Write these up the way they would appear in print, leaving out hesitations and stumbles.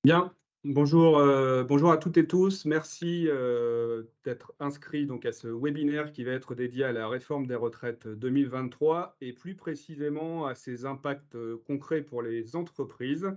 Bien, bonjour à toutes et tous. Merci d'être inscrits donc à ce webinaire qui va être dédié à la réforme des retraites 2023 et plus précisément à ses impacts concrets pour les entreprises.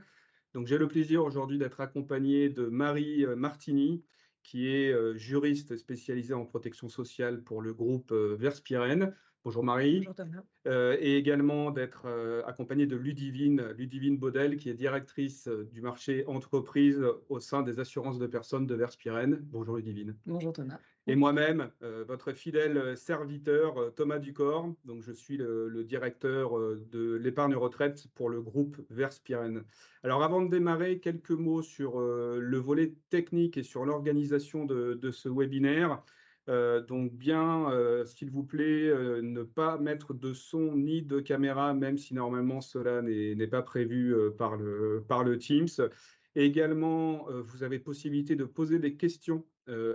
Donc j'ai le plaisir aujourd'hui d'être accompagné de Marie Martini, qui est juriste spécialisée en protection sociale pour le groupe Verspiren. Bonjour Marie. Bonjour Thomas. Et également d'être accompagné de Ludivine Baudel, qui est directrice du marché entreprise au sein des assurances de personnes de Verspiren. Bonjour Ludivine. Bonjour Thomas. Et moi-même, votre fidèle serviteur Thomas Ducor. Donc je suis le directeur de l'épargne retraite pour le groupe Verspiren. Alors avant de démarrer, quelques mots sur le volet technique et sur l'organisation de ce webinaire. Donc bien, s'il vous plaît, ne pas mettre de son ni de caméra, même si normalement cela n'est pas prévu par le Teams. Et également, vous avez possibilité de poser des questions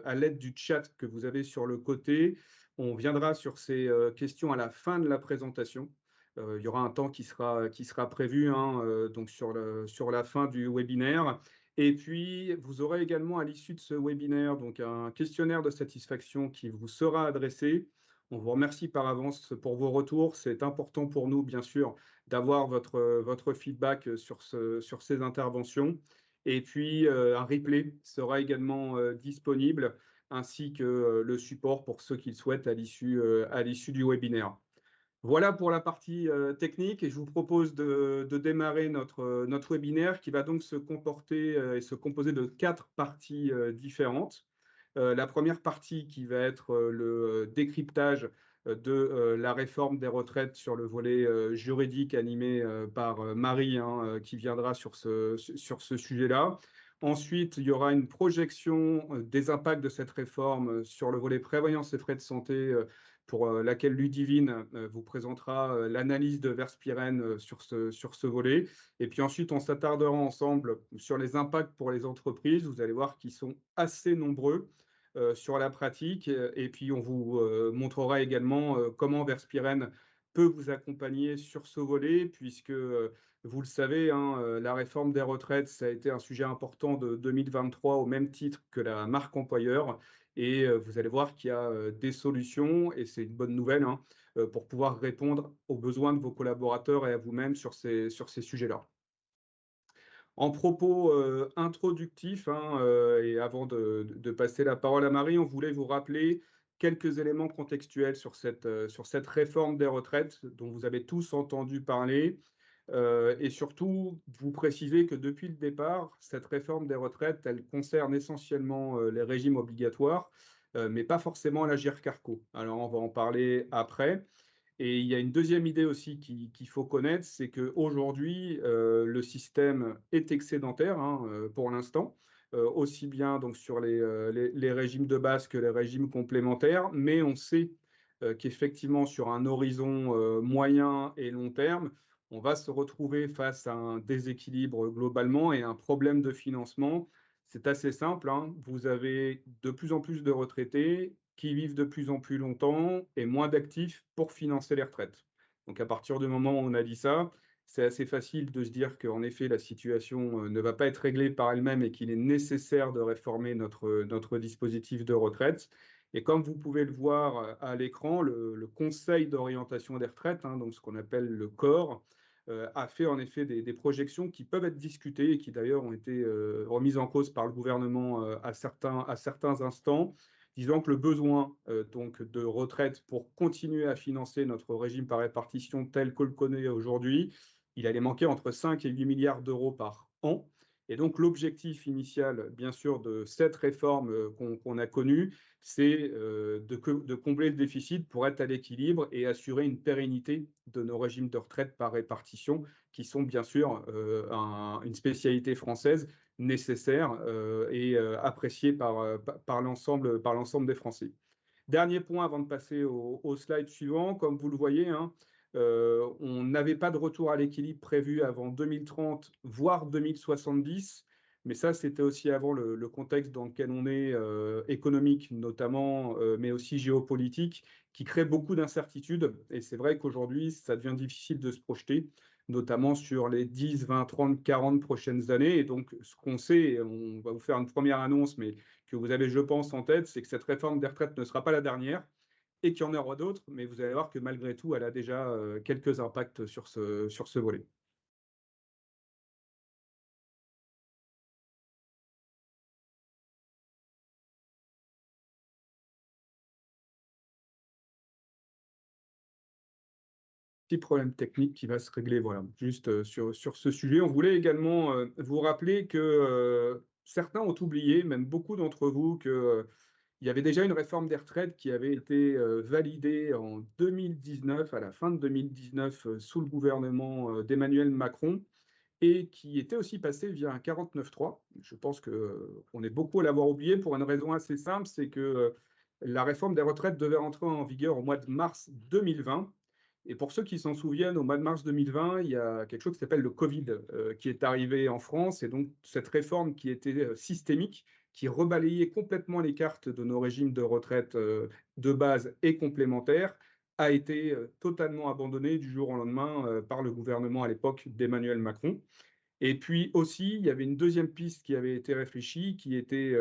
à l'aide du chat que vous avez sur le côté. On viendra sur ces questions à la fin de la présentation. Il y aura un temps qui sera prévu hein, donc sur la fin du webinaire. Et puis, vous aurez également à l'issue de ce webinaire donc un questionnaire de satisfaction qui vous sera adressé. On vous remercie par avance pour vos retours. C'est important pour nous, bien sûr, d'avoir votre feedback sur ces interventions. Et puis, un replay sera également disponible, ainsi que le support pour ceux qui le souhaitent à l'issue du webinaire. Voilà pour la partie technique et je vous propose de démarrer notre webinaire qui va donc se comporter et se composer de 4 parties différentes. La première partie qui va être le décryptage de la réforme des retraites sur le volet juridique animé par Marie, hein, qui viendra sur sur ce sujet-là. Ensuite, il y aura une projection des impacts de cette réforme sur le volet prévoyance et frais de santé pour laquelle Ludivine vous présentera l'analyse de Verspiren sur ce volet. Et puis ensuite, on s'attardera ensemble sur les impacts pour les entreprises. Vous allez voir qu'ils sont assez nombreux sur la pratique. Et puis, on vous montrera également comment Verspiren peut vous accompagner sur ce volet, puisque vous le savez, hein, la réforme des retraites, ça a été un sujet important de 2023 au même titre que la marque employeur. Et vous allez voir qu'il y a des solutions, et c'est une bonne nouvelle, hein, pour pouvoir répondre aux besoins de vos collaborateurs et à vous-même sur ces sujets-là. En propos introductifs, hein, et avant de passer la parole à Marie, on voulait vous rappeler quelques éléments contextuels sur cette réforme des retraites dont vous avez tous entendu parler. Et surtout, vous préciser que depuis le départ, cette réforme des retraites, elle concerne essentiellement les régimes obligatoires, mais pas forcément l'Agirc-Arrco. Alors, on va en parler après. Et il y a une deuxième idée aussi qu'il faut connaître, c'est qu'aujourd'hui, le système est excédentaire hein, pour l'instant, aussi bien donc sur les régimes de base que les régimes complémentaires, mais on sait qu'effectivement sur un horizon moyen et long terme, on va se retrouver face à un déséquilibre globalement et un problème de financement. C'est assez simple, hein. Vous avez de plus en plus de retraités qui vivent de plus en plus longtemps et moins d'actifs pour financer les retraites. Donc à partir du moment où on a dit ça, c'est assez facile de se dire qu'en effet, la situation ne va pas être réglée par elle-même et qu'il est nécessaire de réformer notre dispositif de retraite. Et comme vous pouvez le voir à l'écran, le Conseil d'orientation des retraites, hein, donc ce qu'on appelle le COR, a fait en effet des projections qui peuvent être discutées et qui d'ailleurs ont été remises en cause par le gouvernement à certains instants, disant que le besoin donc de retraite pour continuer à financer notre régime par répartition tel que le connaît aujourd'hui, il allait manquer entre 5 et 8 milliards d'euros par an. Et donc l'objectif initial, bien sûr, de cette réforme qu'on a connue, c'est de combler le déficit pour être à l'équilibre et assurer une pérennité de nos régimes de retraite par répartition, qui sont bien sûr une spécialité française nécessaire et apprécié par l'ensemble des Français. Dernier point avant de passer au slide suivant, comme vous le voyez, hein, on n'avait pas de retour à l'équilibre prévu avant 2030, voire 2070. Mais ça, c'était aussi avant le contexte dans lequel on est, économique notamment, mais aussi géopolitique, qui crée beaucoup d'incertitudes. Et c'est vrai qu'aujourd'hui, ça devient difficile de se projeter. notamment sur les 10, 20, 30, 40 prochaines années. Et donc, ce qu'on sait, et on va vous faire une première annonce, mais que vous avez, je pense, en tête, c'est que cette réforme des retraites ne sera pas la dernière et qu'il y en aura d'autres, mais vous allez voir que malgré tout, elle a déjà quelques impacts sur ce volet. Petit problème technique qui va se régler, voilà, juste sur ce sujet. On voulait également vous rappeler que certains ont oublié, même beaucoup d'entre vous, que il y avait déjà une réforme des retraites qui avait été validée en 2019, à la fin de 2019, sous le gouvernement d'Emmanuel Macron, et qui était aussi passée via un 49.3. Je pense que on est beaucoup à l'avoir oublié pour une raison assez simple, c'est que la réforme des retraites devait rentrer en vigueur au mois de mars 2020. Et pour ceux qui s'en souviennent, au mois de mars 2020, il y a quelque chose qui s'appelle le Covid qui est arrivé en France. Et donc, cette réforme qui était systémique, qui rebalayait complètement les cartes de nos régimes de retraite de base et complémentaires, a été totalement abandonnée du jour au lendemain par le gouvernement à l'époque d'Emmanuel Macron. Et puis aussi, il y avait une deuxième piste qui avait été réfléchie, qui était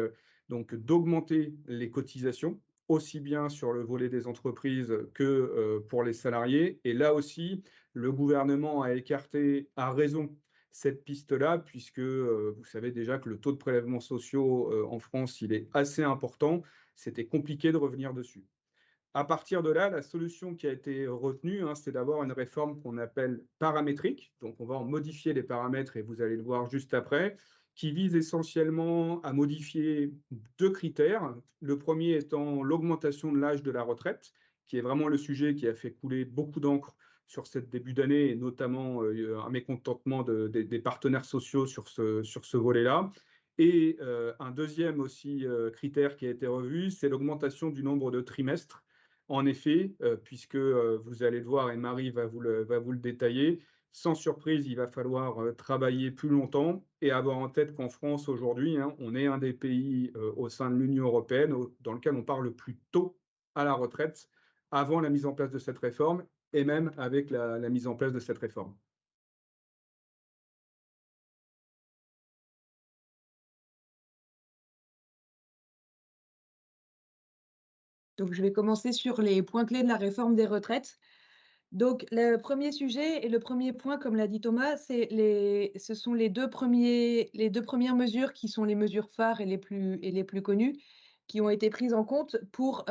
donc d'augmenter les cotisations, aussi bien sur le volet des entreprises que pour les salariés. Et là aussi, le gouvernement a écarté, à raison, cette piste-là, puisque vous savez déjà que le taux de prélèvements sociaux en France, il est assez important. C'était compliqué de revenir dessus. À partir de là, la solution qui a été retenue, hein, c'est d'avoir une réforme qu'on appelle paramétrique. Donc, on va en modifier les paramètres et vous allez le voir juste après, qui vise essentiellement à modifier deux critères. Le premier étant l'augmentation de l'âge de la retraite, qui est vraiment le sujet qui a fait couler beaucoup d'encre sur cette début d'année, et notamment un mécontentement des partenaires sociaux sur ce volet-là. Et un deuxième aussi critère qui a été revu, c'est l'augmentation du nombre de trimestres. En effet, puisque vous allez le voir et Marie va vous le détailler, sans surprise, il va falloir travailler plus longtemps et avoir en tête qu'en France aujourd'hui, hein, on est un des pays au sein de l'Union européenne dans lequel on part le plus tôt à la retraite, avant la mise en place de cette réforme et même avec la mise en place de cette réforme. Donc, je vais commencer sur les points clés de la réforme des retraites. Donc, le premier sujet et le premier point, comme l'a dit Thomas, ce sont les deux premières mesures qui sont les mesures phares et les plus connues, qui ont été prises en compte pour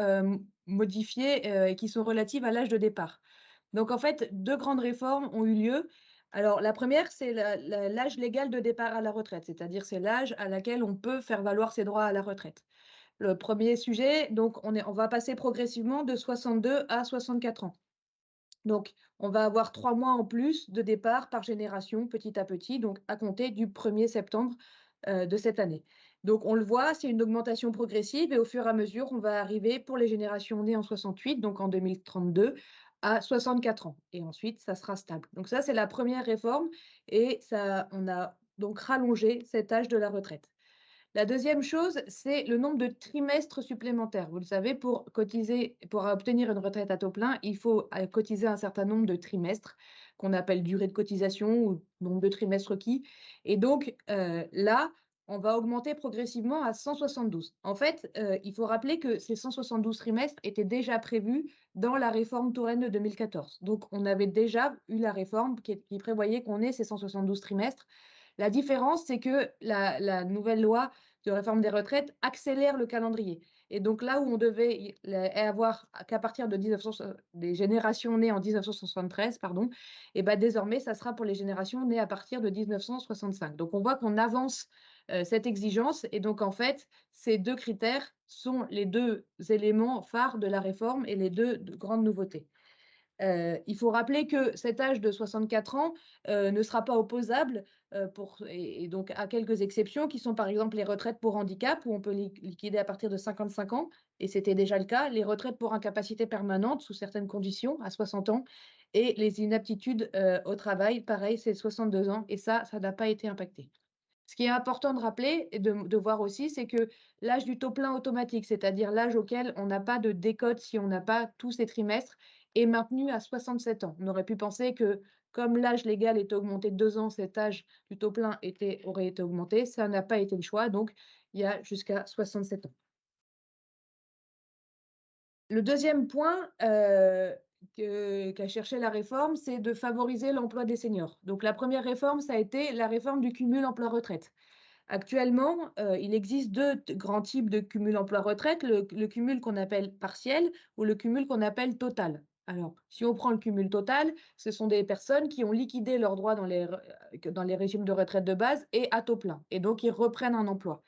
modifier et qui sont relatives à l'âge de départ. Donc, en fait, deux grandes réformes ont eu lieu. Alors, la première, c'est l'âge légal de départ à la retraite, c'est-à-dire c'est l'âge à laquelle on peut faire valoir ses droits à la retraite. Le premier sujet, donc on va passer progressivement de 62 à 64 ans. Donc, on va avoir 3 mois en plus de départ par génération, petit à petit, donc à compter du 1er septembre de cette année. Donc, on le voit, c'est une augmentation progressive et au fur et à mesure, on va arriver pour les générations nées en 68, donc en 2032, à 64 ans. Et ensuite, ça sera stable. Donc ça, c'est la première réforme et ça, on a donc rallongé cet âge de la retraite. La deuxième chose, c'est le nombre de trimestres supplémentaires. Vous le savez, pour cotiser, pour obtenir une retraite à taux plein, il faut cotiser un certain nombre de trimestres, qu'on appelle durée de cotisation ou nombre de trimestres requis. Et donc, là, on va augmenter progressivement à 172. En fait, il faut rappeler que ces 172 trimestres étaient déjà prévus dans la réforme Touraine de 2014. Donc, on avait déjà eu la réforme qui prévoyait qu'on ait ces 172 trimestres. La différence, c'est que la nouvelle loi de réforme des retraites accélère le calendrier. Et donc là où on devait avoir qu'à partir de 1900, des générations nées en 1973, pardon, et ben désormais, ça sera pour les générations nées à partir de 1965. Donc on voit qu'on avance cette exigence. Et donc en fait, ces deux critères sont les deux éléments phares de la réforme et les deux grandes nouveautés. Il faut rappeler que cet âge de 64 ans ne sera pas opposable et donc à quelques exceptions qui sont par exemple les retraites pour handicap où on peut liquider à partir de 55 ans et c'était déjà le cas, les retraites pour incapacité permanente sous certaines conditions à 60 ans et les inaptitudes au travail, pareil, c'est 62 ans et ça n'a pas été impacté. Ce qui est important de rappeler et de voir aussi, c'est que l'âge du taux plein automatique, c'est-à-dire l'âge auquel on n'a pas de décote si on n'a pas tous ces trimestres, est maintenu à 67 ans. On aurait pu penser que, comme l'âge légal était augmenté de 2 ans, cet âge du taux plein aurait été augmenté. Ça n'a pas été le choix, donc il y a jusqu'à 67 ans. Le deuxième point, qu'a cherché la réforme, c'est de favoriser l'emploi des seniors. Donc la première réforme, ça a été la réforme du cumul emploi-retraite. Actuellement, il existe 2 grands types de cumul emploi-retraite, le cumul qu'on appelle partiel ou le cumul qu'on appelle total. Alors, si on prend le cumul total, ce sont des personnes qui ont liquidé leurs droits dans les régimes de retraite de base et à taux plein et donc ils reprennent un emploi.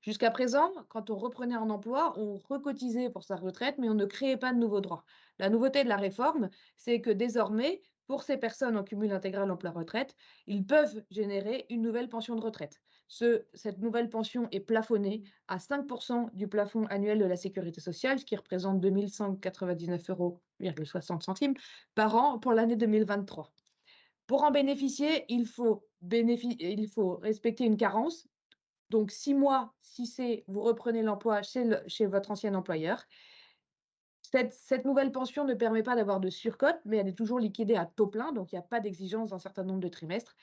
Jusqu'à présent, quand on reprenait un emploi, on recotisait pour sa retraite, mais on ne créait pas de nouveaux droits. La nouveauté de la réforme, c'est que désormais, pour ces personnes en cumul intégral emploi-retraite, ils peuvent générer une nouvelle pension de retraite. Cette nouvelle pension est plafonnée à 5% du plafond annuel de la sécurité sociale, ce qui représente 2 199,60 € par an pour l'année 2023. Pour en bénéficier, il faut respecter une carence, donc 6 mois si vous reprenez l'emploi chez votre ancien employeur. Cette nouvelle pension ne permet pas d'avoir de surcote, mais elle est toujours liquidée à taux plein, donc il n'y a pas d'exigence d'un certain nombre de trimestres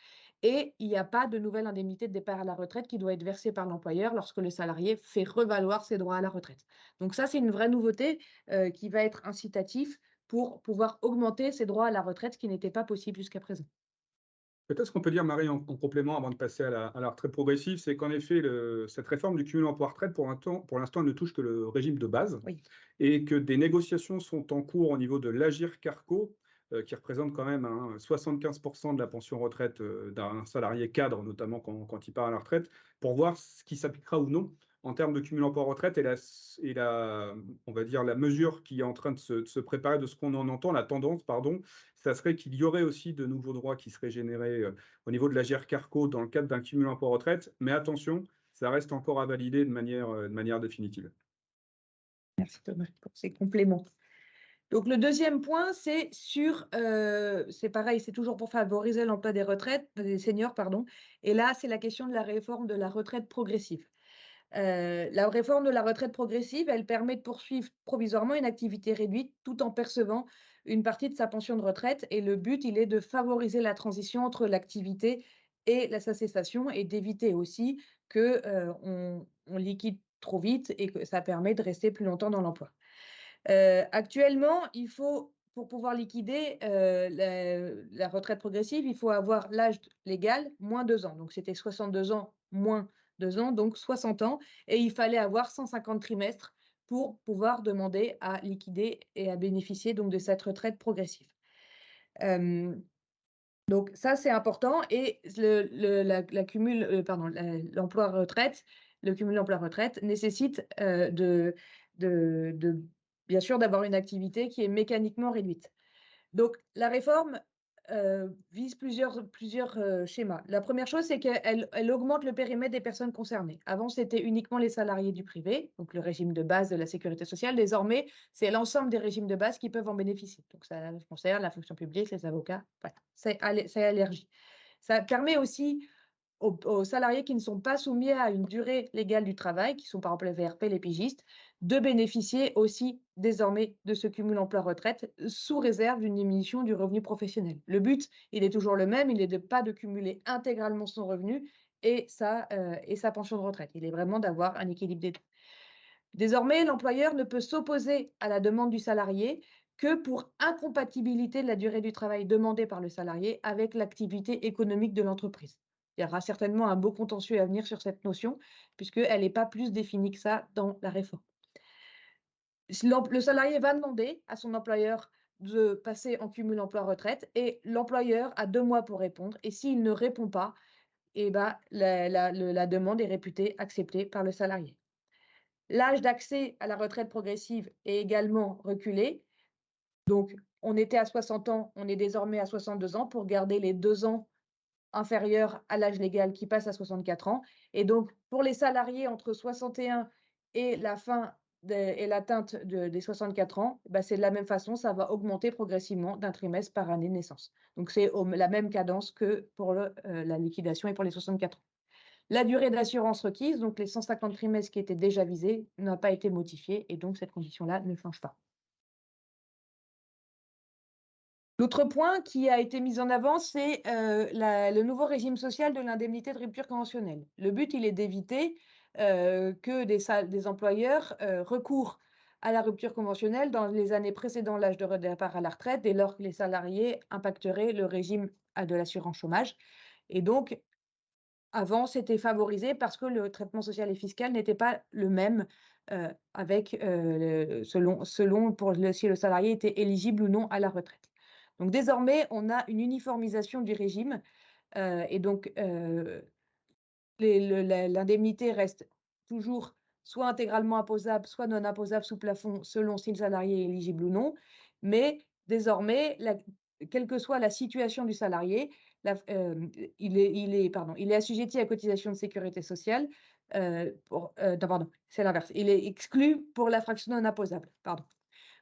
et il n'y a pas de nouvelle indemnité de départ à la retraite qui doit être versée par l'employeur lorsque le salarié fait revaloir ses droits à la retraite. Donc ça, c'est une vraie nouveauté, qui va être incitatif pour pouvoir augmenter ses droits à la retraite, ce qui n'était pas possible jusqu'à présent. Peut-être ce qu'on peut dire, Marie, en complément, avant de passer à la retraite progressive, c'est qu'en effet, cette réforme du cumul emploi-retraite, pour l'instant, elle ne touche que le régime de base Oui. et que des négociations sont en cours au niveau de l'Agirc-Arrco, qui représente quand même 75% de la pension retraite d'un salarié cadre, notamment quand il part à la retraite, pour voir ce qui s'appliquera ou non en termes de cumul emploi-retraite on va dire, la mesure qui est en train de se préparer, de ce qu'on en entend, la tendance, pardon, ça serait qu'il y aurait aussi de nouveaux droits qui seraient générés au niveau de la GER-Carco dans le cadre d'un cumul emploi-retraite. Mais attention, ça reste encore à valider de manière définitive. Merci Thomas pour ces compléments. Donc le deuxième point, c'est pareil, c'est toujours pour favoriser l'emploi des seniors, pardon. Et là, c'est la question de la réforme de la retraite progressive. La réforme de la retraite progressive, elle permet de poursuivre provisoirement une activité réduite tout en percevant une partie de sa pension de retraite. Et le but, il est de favoriser la transition entre l'activité et sa cessation et d'éviter aussi que on liquide trop vite et que ça permet de rester plus longtemps dans l'emploi. Actuellement, pour pouvoir liquider la retraite progressive, il faut avoir l'âge légal moins 2 ans. Donc, c'était 62 ans moins 2 ans, donc 60 ans. Et il fallait avoir 150 trimestres pour pouvoir demander à liquider et à bénéficier donc de cette retraite progressive. Donc ça, c'est important et l'emploi-retraite, le cumul emploi-retraite nécessite, de bien sûr, d'avoir une activité qui est mécaniquement réduite. Donc la réforme, vise plusieurs, schémas. La première chose, c'est qu'elle augmente le périmètre des personnes concernées. Avant, c'était uniquement les salariés du privé, donc le régime de base de la sécurité sociale. Désormais, c'est l'ensemble des régimes de base qui peuvent en bénéficier. Donc ça concerne la fonction publique, les avocats, voilà, c'est élargi. Ça permet aussi aux salariés qui ne sont pas soumis à une durée légale du travail, qui sont par exemple les VRP, les pigistes, de bénéficier aussi désormais de ce cumul emploi-retraite sous réserve d'une diminution du revenu professionnel. Le but, il est toujours le même, il est de pas de cumuler intégralement son revenu et sa pension de retraite. Il est vraiment d'avoir un équilibre des deux. Désormais, l'employeur ne peut s'opposer à la demande du salarié que pour incompatibilité de la durée du travail demandée par le salarié avec l'activité économique de l'entreprise. Il y aura certainement un beau contentieux à venir sur cette notion, puisqu'elle n'est pas plus définie que ça dans la réforme. Le salarié va demander à son employeur de passer en cumul emploi-retraite et l'employeur a 2 mois pour répondre. Et s'il ne répond pas, eh ben, la demande est réputée acceptée par le salarié. L'âge d'accès à la retraite progressive est également reculé. Donc, on était à 60 ans, on est désormais à 62 ans pour garder les 2 ans inférieurs à l'âge légal qui passe à 64 ans. Et donc, pour les salariés entre 61 et l'atteinte des 64 ans, bah, c'est de la même façon, ça va augmenter progressivement d'un trimestre par année de naissance. Donc, c'est la même cadence que pour la liquidation et pour les 64 ans. La durée d'assurance requise, donc les 150 trimestres qui étaient déjà visés, n'a pas été modifiée et donc cette condition-là ne change pas. L'autre point qui a été mis en avant, c'est le nouveau régime social de l'indemnité de rupture conventionnelle. Le but, il est d'éviter que des employeurs recourent à la rupture conventionnelle dans les années précédant l'âge de départ à la retraite, dès lors que les salariés impacteraient le régime de l'assurance chômage. Et donc, avant, c'était favorisé parce que le traitement social et fiscal n'était pas le même selon si le salarié était éligible ou non à la retraite. Donc désormais, on a une uniformisation du régime et donc l'indemnité reste toujours soit intégralement imposable, soit non imposable sous plafond, selon si le salarié est éligible ou non. Mais désormais, quelle que soit la situation du salarié, il est assujetti à cotisation de sécurité sociale. Non, pardon, c'est l'inverse. Il est exclu pour la fraction non imposable. Pardon.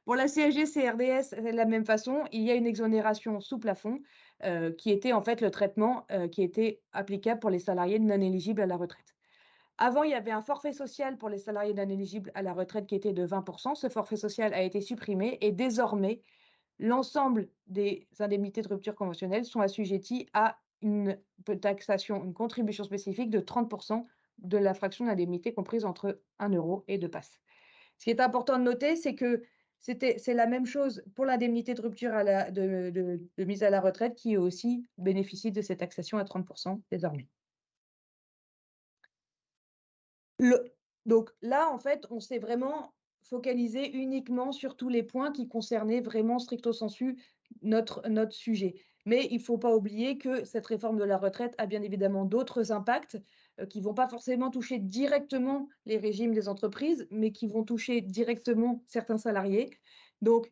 Pour la CSG, CRDS, c'est de la même façon. Il y a une exonération sous plafond qui était en fait le traitement qui était applicable pour les salariés non éligibles à la retraite. Avant, il y avait un forfait social pour les salariés non éligibles à la retraite qui était de 20%. Ce forfait social a été supprimé et désormais, l'ensemble des indemnités de rupture conventionnelle sont assujetties à une taxation, une contribution spécifique de 30% de la fraction d'indemnité comprise entre 1 euro et 2 passes. Ce qui est important de noter, c'est que c'est la même chose pour l'indemnité de rupture de mise à la retraite qui aussi bénéficie de cette taxation à 30% désormais. Donc là, en fait, on s'est vraiment focalisé uniquement sur tous les points qui concernaient vraiment stricto sensu notre sujet. Mais il ne faut pas oublier que cette réforme de la retraite a bien évidemment d'autres impacts qui ne vont pas forcément toucher directement les régimes des entreprises, mais qui vont toucher directement certains salariés. Donc,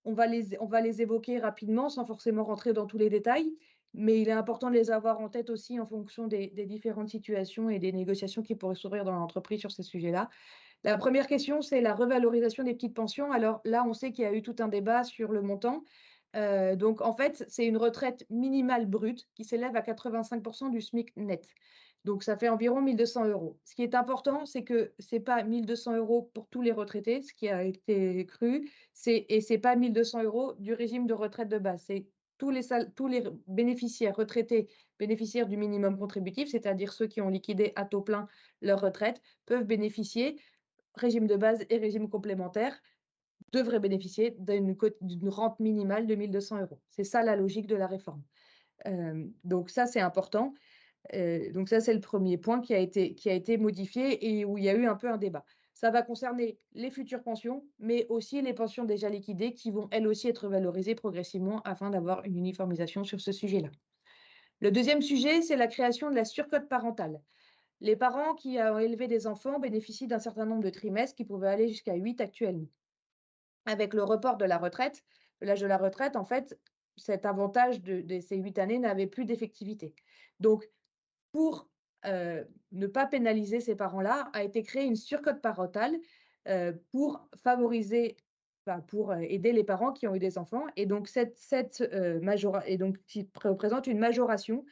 on va les évoquer rapidement sans forcément rentrer dans tous les détails, mais il est important de les avoir en tête aussi en fonction des différentes situations et des négociations qui pourraient s'ouvrir dans l'entreprise sur ces sujets-là. La première question, c'est la revalorisation des petites pensions. Alors là, on sait qu'il y a eu tout un débat sur le montant. Donc en fait, c'est une retraite minimale brute qui s'élève à 85% du SMIC net. Donc ça fait environ 1 200 €. Ce qui est important, c'est que ce n'est pas 1 200 € pour tous les retraités, ce qui a été cru, et ce n'est pas 1 200 € du régime de retraite de base. C'est tous les bénéficiaires retraités, bénéficiaires du minimum contributif, c'est-à-dire ceux qui ont liquidé à taux plein leur retraite, peuvent bénéficier, régime de base et régime complémentaire, devraient bénéficier d'une rente minimale de 1 200 €. C'est ça la logique de la réforme. Donc ça, c'est important. Donc ça, c'est le premier point qui a été modifié et où il y a eu un peu un débat. Ça va concerner les futures pensions, mais aussi les pensions déjà liquidées qui vont elles aussi être valorisées progressivement afin d'avoir une uniformisation sur ce sujet-là. Le deuxième sujet, c'est la création de la surcote parentale. Les parents qui ont élevé des enfants bénéficient d'un certain nombre de trimestres qui pouvaient aller jusqu'à 8 actuellement. Avec le report de la retraite, de l'âge de la retraite, en fait, cet avantage de ces 8 années n'avait plus d'effectivité. Donc, pour ne pas pénaliser ces parents-là, a été créée une surcote parentale pour favoriser, pour aider les parents qui ont eu des enfants. Et donc, qui représente une majoration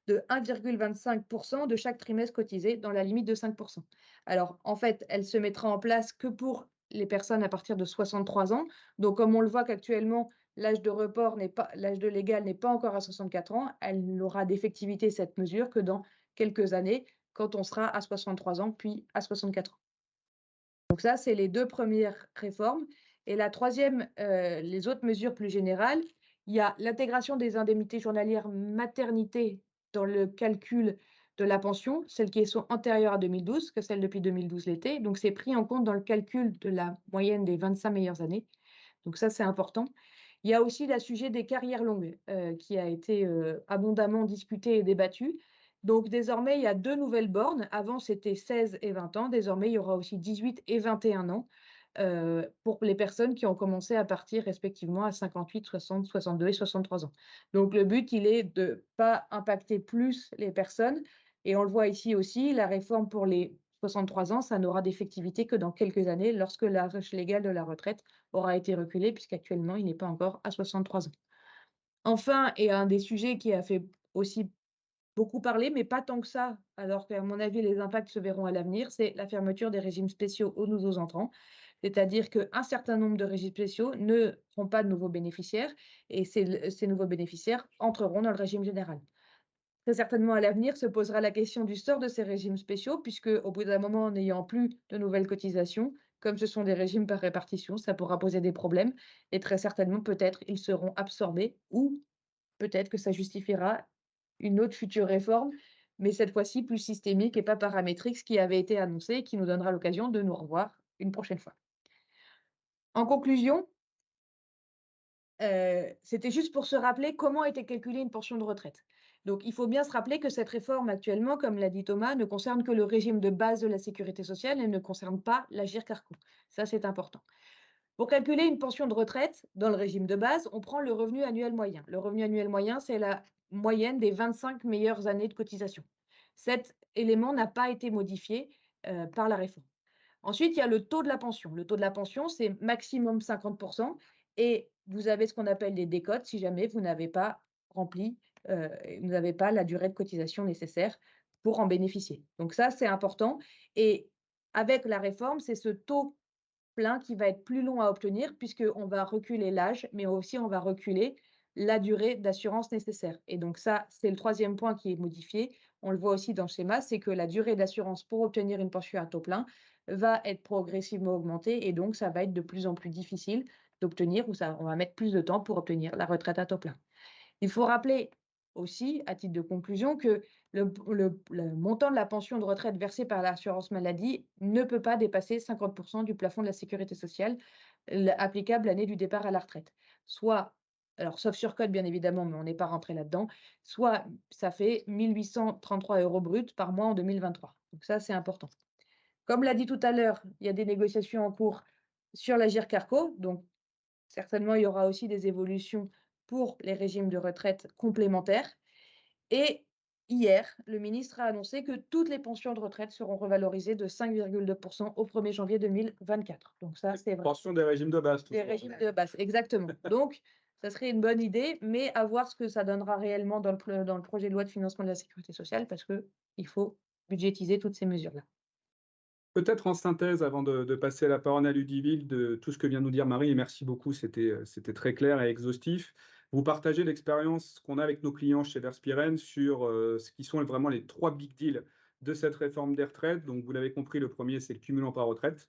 de 1,25% de chaque trimestre cotisé dans la limite de 5%. Alors, en fait, elle se mettra en place que pour les personnes à partir de 63 ans. Donc, comme on le voit qu'actuellement, l'âge de légal n'est pas encore à 64 ans, elle n'aura d'effectivité cette mesure que dans quelques années, quand on sera à 63 ans, puis à 64 ans. Donc ça, c'est les 2 premières réformes et la troisième, les autres mesures plus générales, il y a l'intégration des indemnités journalières maternité dans le calcul de la pension, celles qui sont antérieures à 2012, que celles depuis 2012 l'étaient. Donc c'est pris en compte dans le calcul de la moyenne des 25 meilleures années. Donc ça, c'est important. Il y a aussi le sujet des carrières longues, qui a été, abondamment discuté et débattu. Donc désormais, il y a 2 nouvelles bornes. Avant, c'était 16 et 20 ans. Désormais, il y aura aussi 18 et 21 ans, pour les personnes qui ont commencé à partir respectivement à 58, 60, 62 et 63 ans. Donc le but, il est de ne pas impacter plus les personnes et on le voit ici aussi, la réforme pour les 63 ans, ça n'aura d'effectivité que dans quelques années lorsque l'âge légal de la retraite aura été reculé puisqu'actuellement, il n'est pas encore à 63 ans. Enfin, et un des sujets qui a fait aussi beaucoup parler, mais pas tant que ça, alors qu'à mon avis, les impacts se verront à l'avenir, c'est la fermeture des régimes spéciaux aux nouveaux entrants. C'est-à-dire qu'un certain nombre de régimes spéciaux ne feront pas de nouveaux bénéficiaires et ces nouveaux bénéficiaires entreront dans le régime général. Très certainement, à l'avenir, se posera la question du sort de ces régimes spéciaux, puisque au bout d'un moment, n'ayant plus de nouvelles cotisations, comme ce sont des régimes par répartition, ça pourra poser des problèmes et très certainement, peut-être, ils seront absorbés ou peut-être que ça justifiera une autre future réforme, mais cette fois-ci plus systémique et pas paramétrique, ce qui avait été annoncé et qui nous donnera l'occasion de nous revoir une prochaine fois. En conclusion, c'était juste pour se rappeler comment était calculée une pension de retraite. Donc il faut bien se rappeler que cette réforme actuellement, comme l'a dit Thomas, ne concerne que le régime de base de la sécurité sociale et ne concerne pas l'Agirc-Arrco. Ça, c'est important. Pour calculer une pension de retraite, dans le régime de base, on prend le revenu annuel moyen. Le revenu annuel moyen, c'est la moyenne des 25 meilleures années de cotisation. Cet élément n'a pas été modifié par la réforme. Ensuite, il y a le taux de la pension. Le taux de la pension, c'est maximum 50% et vous avez ce qu'on appelle des décotes si jamais vous n'avez pas rempli, vous n'avez pas la durée de cotisation nécessaire pour en bénéficier. Donc ça, c'est important et avec la réforme, c'est ce taux plein qui va être plus long à obtenir puisqu'on va reculer l'âge, mais aussi on va reculer la durée d'assurance nécessaire. Et donc ça, c'est le troisième point qui est modifié. On le voit aussi dans le schéma, c'est que la durée d'assurance pour obtenir une pension à taux plein va être progressivement augmentée et donc ça va être de plus en plus difficile d'obtenir ou ça, on va mettre plus de temps pour obtenir la retraite à taux plein. Il faut rappeler aussi, à titre de conclusion, que le montant de la pension de retraite versée par l'assurance maladie ne peut pas dépasser 50% du plafond de la sécurité sociale applicable l'année du départ à la retraite. Soit, alors sauf surcote bien évidemment, mais on n'est pas rentré là-dedans, soit ça fait 1 833 € bruts par mois en 2023. Donc ça, c'est important. Comme l'a dit tout à l'heure, il y a des négociations en cours sur l'Agirc-Arrco, donc certainement, il y aura aussi des évolutions pour les régimes de retraite complémentaires. Et hier, le ministre a annoncé que toutes les pensions de retraite seront revalorisées de 5,2% au 1er janvier 2024. Donc ça, c'est vrai. Pension des régimes de base, Des toujours. régimes de base, exactement. Donc, ça serait une bonne idée, mais à voir ce que ça donnera réellement dans le projet de loi de financement de la sécurité sociale, parce qu'il faut budgétiser toutes ces mesures-là. Peut-être en synthèse, avant de passer la parole à Ludivine, de tout ce que vient de nous dire Marie, et merci beaucoup, c'était très clair et exhaustif. Vous partagez l'expérience qu'on a avec nos clients chez Verspiren sur ce qui sont vraiment les 3 big deals de cette réforme des retraites. Donc, vous l'avez compris, le premier, c'est le cumul emploi-retraite,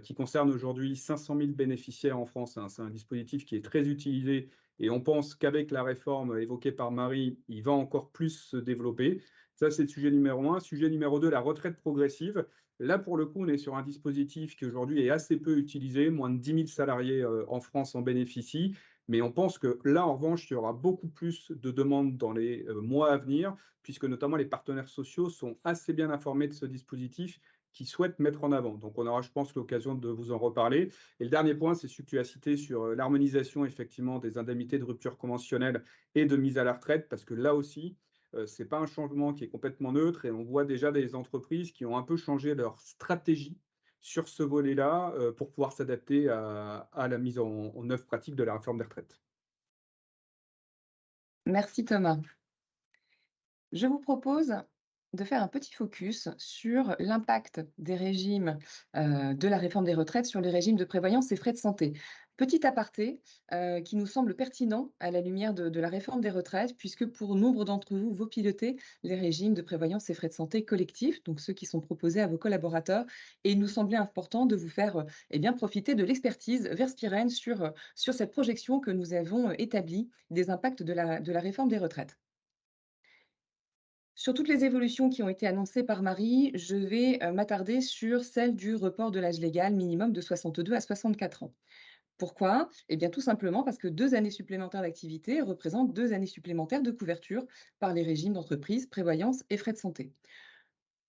qui concerne aujourd'hui 500 000 bénéficiaires en France, hein. C'est un dispositif qui est très utilisé et on pense qu'avec la réforme évoquée par Marie, il va encore plus se développer. Ça, c'est le sujet numéro un. Sujet numéro 2, la retraite progressive. Là, pour le coup, on est sur un dispositif qui aujourd'hui est assez peu utilisé. Moins de 10 000 salariés en France en bénéficient. Mais on pense que là, en revanche, il y aura beaucoup plus de demandes dans les mois à venir, puisque notamment les partenaires sociaux sont assez bien informés de ce dispositif qu'ils souhaitent mettre en avant. Donc, on aura, je pense, l'occasion de vous en reparler. Et le dernier point, c'est celui que tu as cité sur l'harmonisation, effectivement, des indemnités de rupture conventionnelle et de mise à la retraite, parce que là aussi, ce n'est pas un changement qui est complètement neutre et on voit déjà des entreprises qui ont un peu changé leur stratégie sur ce volet-là pour pouvoir s'adapter à la mise en œuvre pratique de la réforme des retraites. Merci Thomas. Je vous propose de faire un petit focus sur l'impact des régimes de la réforme des retraites sur les régimes de prévoyance et frais de santé. Petit aparté qui nous semble pertinent à la lumière de la réforme des retraites, puisque pour nombre d'entre vous, vous pilotez les régimes de prévoyance et frais de santé collectifs, donc ceux qui sont proposés à vos collaborateurs. Et il nous semblait important de vous faire eh bien, profiter de l'expertise Verspiren sur cette projection que nous avons établie des impacts de la réforme des retraites. Sur toutes les évolutions qui ont été annoncées par Marie, je vais m'attarder sur celle du report de l'âge légal minimum de 62 à 64 ans. Pourquoi? Eh bien, tout simplement parce que 2 années supplémentaires d'activité représentent 2 années supplémentaires de couverture par les régimes d'entreprise, prévoyance et frais de santé.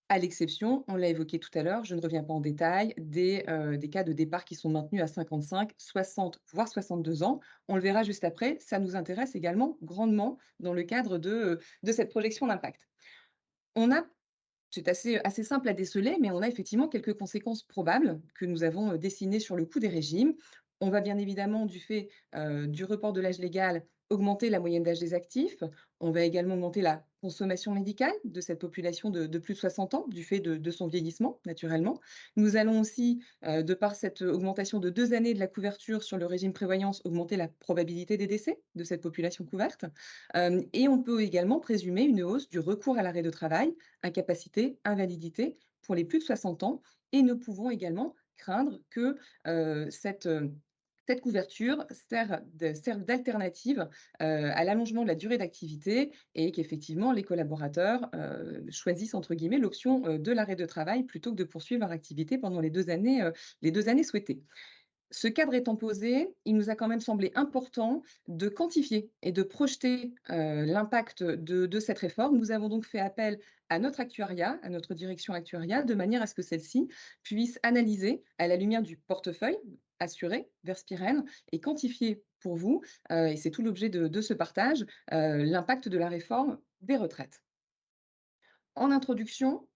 À l'exception, on l'a évoqué tout à l'heure, je ne reviens pas en détail, des cas de départ qui sont maintenus à 55, 60, voire 62 ans. On le verra juste après, ça nous intéresse également grandement dans le cadre de cette projection d'impact. On a C'est assez simple à déceler, mais on a effectivement quelques conséquences probables que nous avons dessinées sur le coût des régimes. On va bien évidemment, du fait du report de l'âge légal, augmenter la moyenne d'âge des actifs. On va également augmenter la consommation médicale de cette population de plus de 60 ans, du fait de son vieillissement, naturellement. Nous allons aussi, de par cette augmentation de 2 années de la couverture sur le régime prévoyance, augmenter la probabilité des décès de cette population couverte. Et on peut également présumer une hausse du recours à l'arrêt de travail, incapacité, invalidité pour les plus de 60 ans. Et nous pouvons également craindre que, cette couverture serve d'alternative, à l'allongement de la durée d'activité et qu'effectivement les collaborateurs, choisissent entre guillemets «l'option», de l'arrêt de travail plutôt que de poursuivre leur activité pendant les 2 années souhaitées. Ce cadre étant posé, il nous a quand même semblé important de quantifier et de projeter, l'impact de cette réforme. Nous avons donc fait appel à notre actuariat, à notre direction actuariale, de manière à ce que celle-ci puisse analyser, à la lumière du portefeuille assuré Verspiren et quantifier pour vous, et c'est tout l'objet de ce partage, l'impact de la réforme des retraites. En introduction,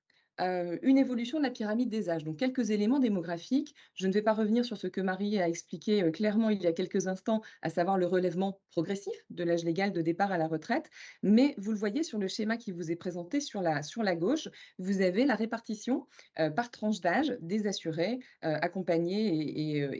une évolution de la pyramide des âges, donc quelques éléments démographiques. Je ne vais pas revenir sur ce que Marie a expliqué, clairement il y a quelques instants, à savoir le relèvement progressif de l'âge légal de départ à la retraite. Mais vous le voyez sur le schéma qui vous est présenté sur la gauche, vous avez la répartition, par tranche d'âge des assurés, accompagnés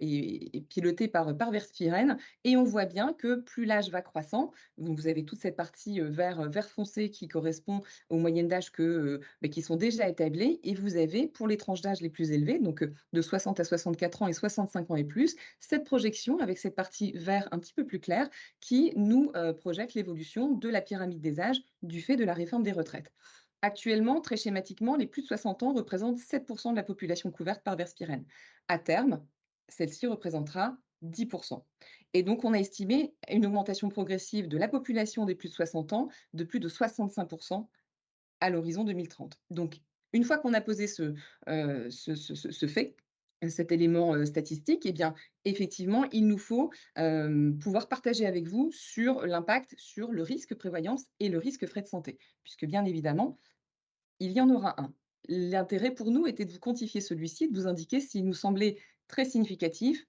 et pilotés par Verspiren. Et on voit bien que plus l'âge va croissant, donc vous avez toute cette partie, vert foncé qui correspond aux moyennes d'âge qui sont déjà établies et vous avez pour les tranches d'âge les plus élevées, donc de 60 à 64 ans et 65 ans et plus, cette projection avec cette partie vert un petit peu plus claire qui nous projette l'évolution de la pyramide des âges du fait de la réforme des retraites. Actuellement, très schématiquement, les plus de 60 ans représentent 7 de la population couverte par Verspiren. À terme, celle-ci représentera 10. Et donc, on a estimé une augmentation progressive de la population des plus de 60 ans de plus de 65 à l'horizon 2030. Donc, une fois qu'on a posé ce fait, cet élément, statistique, eh bien, effectivement, il nous faut, pouvoir partager avec vous sur l'impact sur le risque prévoyance et le risque frais de santé, puisque bien évidemment, il y en aura un. L'intérêt pour nous était de vous quantifier celui-ci et de vous indiquer s'il nous semblait très significatif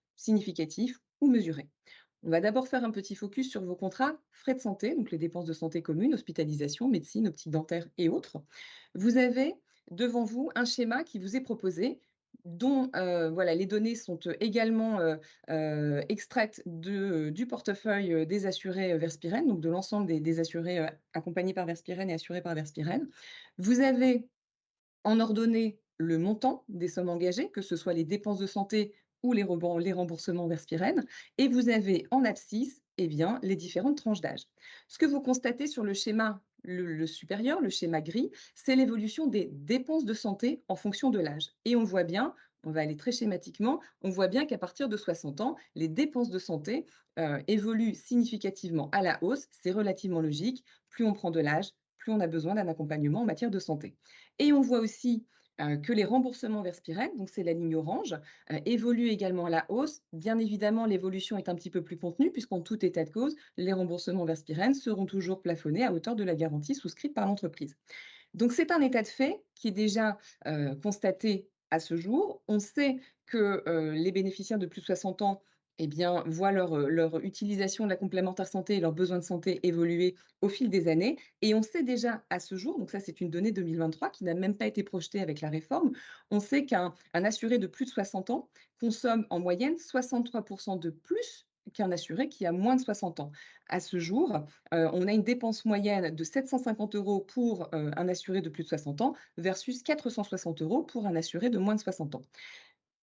ou mesuré. On va d'abord faire un petit focus sur vos contrats frais de santé, donc les dépenses de santé communes, hospitalisation, médecine, optique dentaire et autres. Vous avez devant vous un schéma qui vous est proposé dont voilà, les données sont également extraites du portefeuille des assurés Verspiren, donc de l'ensemble des assurés accompagnés par Verspiren et assurés par Verspiren. Vous avez en ordonnée le montant des sommes engagées, que ce soit les dépenses de santé ou les remboursements Verspiren, et vous avez en abscisse, eh bien, les différentes tranches d'âge. Ce que vous constatez sur le schéma le supérieur, le schéma gris, c'est l'évolution des dépenses de santé en fonction de l'âge. Et on voit bien, on va aller très schématiquement, on voit bien qu'à partir de 60 ans, les dépenses de santé évoluent significativement à la hausse. C'est relativement logique. Plus on prend de l'âge, plus on a besoin d'un accompagnement en matière de santé. Et on voit aussi que les remboursements Verspiren, donc c'est la ligne orange, évoluent également à la hausse. Bien évidemment, l'évolution est un petit peu plus contenue puisqu'en tout état de cause, les remboursements Verspiren seront toujours plafonnés à hauteur de la garantie souscrite par l'entreprise. Donc c'est un état de fait qui est déjà constaté à ce jour. On sait que les bénéficiaires de plus de 60 ans eh bien, voient leur utilisation de la complémentaire santé et leurs besoins de santé évoluer au fil des années. Et on sait déjà à ce jour, donc ça c'est une donnée 2023 qui n'a même pas été projetée avec la réforme, on sait qu'un assuré de plus de 60 ans consomme en moyenne 63% de plus qu'un assuré qui a moins de 60 ans. À ce jour, on a une dépense moyenne de 750 € pour un assuré de plus de 60 ans versus 460 € pour un assuré de moins de 60 ans.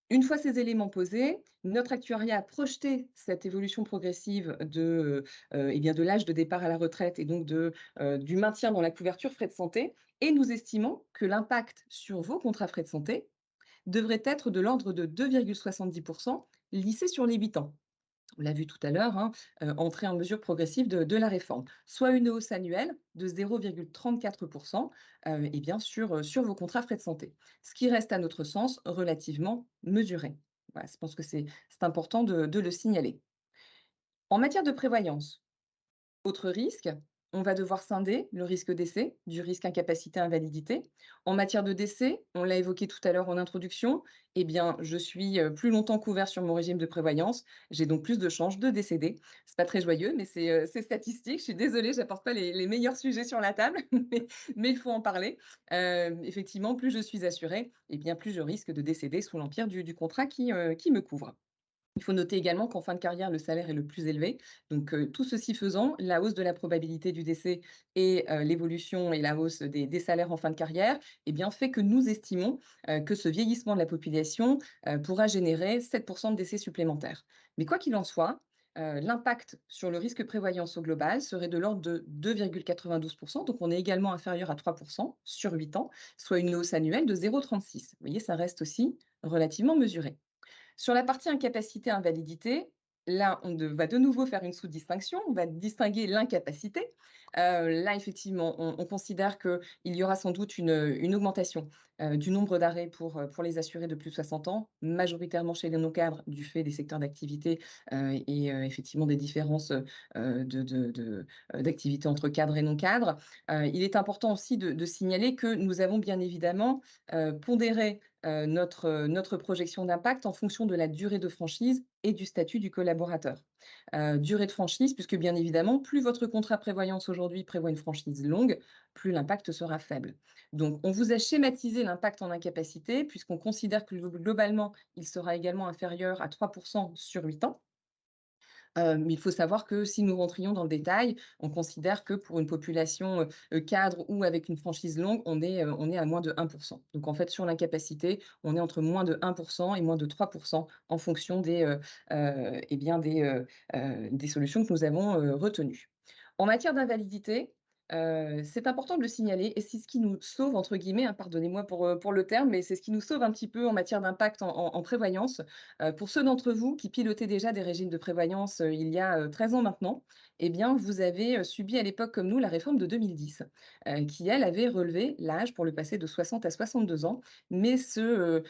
Une fois ces éléments posés, notre actuariat a projeté cette évolution progressive eh bien, de l'âge de départ à la retraite et donc du maintien dans la couverture frais de santé et nous estimons que l'impact sur vos contrats frais de santé devrait être de l'ordre de 2,70 lissé sur les 8 ans. On l'a vu tout à l'heure, hein, entrée en mesure progressive de la réforme, soit une hausse annuelle de 0,34 et bien sur vos contrats frais de santé. Ce qui reste à notre sens relativement mesuré. Voilà, je pense que c'est important de le signaler. En matière de prévoyance, autre risque, on va devoir scinder le risque décès du risque incapacité invalidité. En matière de décès, on l'a évoqué tout à l'heure en introduction, eh bien, je suis plus longtemps couvert sur mon régime de prévoyance, j'ai donc plus de chances de décéder. C'est pas très joyeux, mais c'est statistique. Je suis désolée, j'apporte pas les meilleurs sujets sur la table, mais il faut en parler. Effectivement, plus je suis assurée, eh bien, plus je risque de décéder sous l'empire du contrat qui me couvre. Il faut noter également qu'en fin de carrière, le salaire est le plus élevé. Donc, tout ceci faisant, la hausse de la probabilité du décès et l'évolution et la hausse des salaires en fin de carrière, eh bien, fait que nous estimons que ce vieillissement de la population pourra générer 7 de décès supplémentaires. Mais quoi qu'il en soit, l'impact sur le risque prévoyance au global serait de l'ordre de 2,92. Donc on est également inférieur à 3 sur 8 ans, soit une hausse annuelle de 0,36. Vous voyez, ça reste aussi relativement mesuré. Sur la partie incapacité-invalidité, là, va de nouveau faire une sous-distinction. On va distinguer l'incapacité. Là, effectivement, on considère qu'il y aura sans doute une augmentation du nombre d'arrêts pour les assurés de plus de 60 ans, majoritairement chez les non-cadres, du fait des secteurs d'activité et effectivement des différences d'activité entre cadres et non-cadres. Il est important aussi de signaler que nous avons bien évidemment pondéré notre projection d'impact en fonction de la durée de franchise et du statut du collaborateur. Durée de franchise, puisque bien évidemment, plus votre contrat prévoyance aujourd'hui prévoit une franchise longue, plus l'impact sera faible. Donc, on vous a schématisé l'impact en incapacité, puisqu'on considère que globalement, il sera également inférieur à 3 sur 8 ans. Mais il faut savoir que si nous rentrions dans le détail, on considère que pour une population, cadre ou avec une franchise longue, on est à moins de 1. Donc en fait, sur l'incapacité, on est entre moins de 1 et moins de 3 en fonction eh bien des solutions que nous avons, retenues. En matière d'invalidité, c'est important de le signaler et c'est ce qui nous «sauve» entre guillemets, hein, pardonnez-moi pour le terme, mais c'est ce qui nous sauve un petit peu en matière d'impact en prévoyance. Pour ceux d'entre vous qui pilotaient déjà des régimes de prévoyance, il y a, 13 ans maintenant, eh bien, vous avez, subi à l'époque comme nous la réforme de 2010, qui elle avait relevé l'âge pour le passer de 60 à 62 ans. Mais ce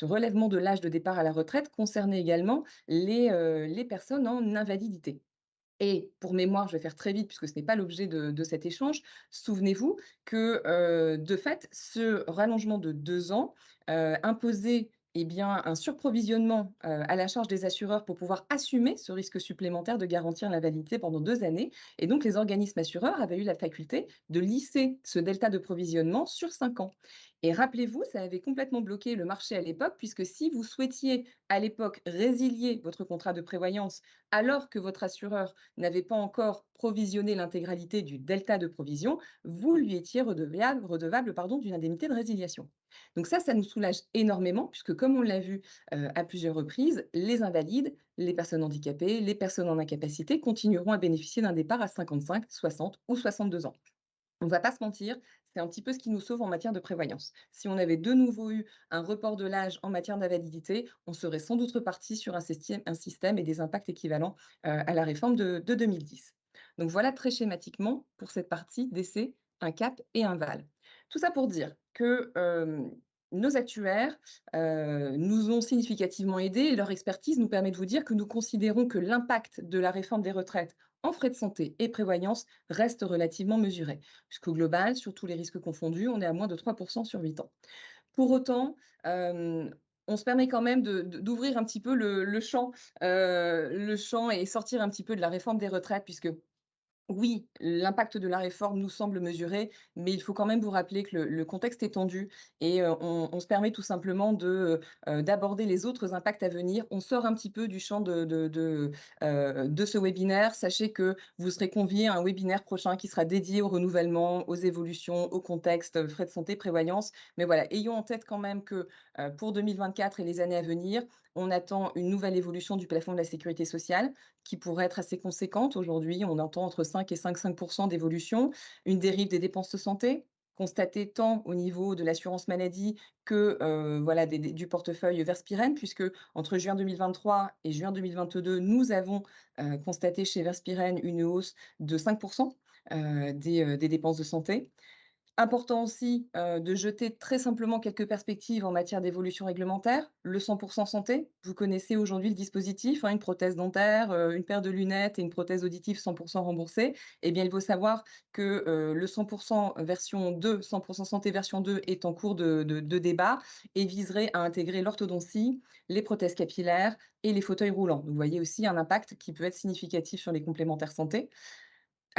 relèvement de l'âge de départ à la retraite concernait également les personnes en invalidité. Et pour mémoire, je vais faire très vite puisque ce n'est pas l'objet de cet échange. Souvenez-vous que, de fait, ce rallongement de 2 ans, imposait, eh bien, un surprovisionnement, à la charge des assureurs pour pouvoir assumer ce risque supplémentaire de garantir l'invalidité pendant 2 années. Et donc les organismes assureurs avaient eu la faculté de lisser ce delta de provisionnement sur 5 ans. Et rappelez-vous, ça avait complètement bloqué le marché à l'époque puisque si vous souhaitiez, à l'époque, résilier votre contrat de prévoyance alors que votre assureur n'avait pas encore provisionné l'intégralité du delta de provision, vous lui étiez redevable pardon, d'une indemnité de résiliation. Donc ça nous soulage énormément puisque comme on l'a vu à plusieurs reprises, les invalides, les personnes handicapées, les personnes en incapacité continueront à bénéficier d'un départ à 55, 60 ou 62 ans. On ne va pas se mentir, c'est un petit peu ce qui nous sauve en matière de prévoyance. Si on avait de nouveau eu un report de l'âge en matière d'invalidité, on serait sans doute reparti sur un système et des impacts équivalents à la réforme de 2010. Donc voilà très schématiquement pour cette partie décès, un cap et un val. Tout ça pour dire que nos actuaires nous ont significativement aidés et leur expertise nous permet de vous dire que nous considérons que l'impact de la réforme des retraites en frais de santé et prévoyance reste relativement mesuré puisqu'au global, sur tous les risques confondus, on est à moins de 3 sur 8 ans. Pour autant, on se permet quand même d'ouvrir un petit peu le champ et sortir un petit peu de la réforme des retraites puisque oui, l'impact de la réforme nous semble mesuré, mais il faut quand même vous rappeler que le contexte est tendu et on se permet tout simplement d'aborder les autres impacts à venir. On sort un petit peu du champ de ce webinaire. Sachez que vous serez conviés à un webinaire prochain qui sera dédié au renouvellement, aux évolutions, au contexte, frais de santé, prévoyance. Mais voilà, ayons en tête quand même que, pour 2024 et les années à venir, on attend une nouvelle évolution du plafond de la sécurité sociale qui pourrait être assez conséquente. Aujourd'hui, on entend entre 5 et 5,5 d'évolution. Une dérive des dépenses de santé, constatée tant au niveau de l'assurance maladie que voilà, du portefeuille Verspiren, puisque entre juin 2023 et juin 2022, nous avons constaté chez Verspiren une hausse de 5 des dépenses de santé. Important aussi, de jeter très simplement quelques perspectives en matière d'évolution réglementaire. Le 100 santé, vous connaissez aujourd'hui le dispositif, hein, une prothèse dentaire, une paire de lunettes et une prothèse auditive 100 remboursée. Eh bien, il faut savoir que, le 100 version 2, 100 santé version 2 est en cours de débat et viserait à intégrer l'orthodontie, les prothèses capillaires et les fauteuils roulants. Donc vous voyez aussi un impact qui peut être significatif sur les complémentaires santé.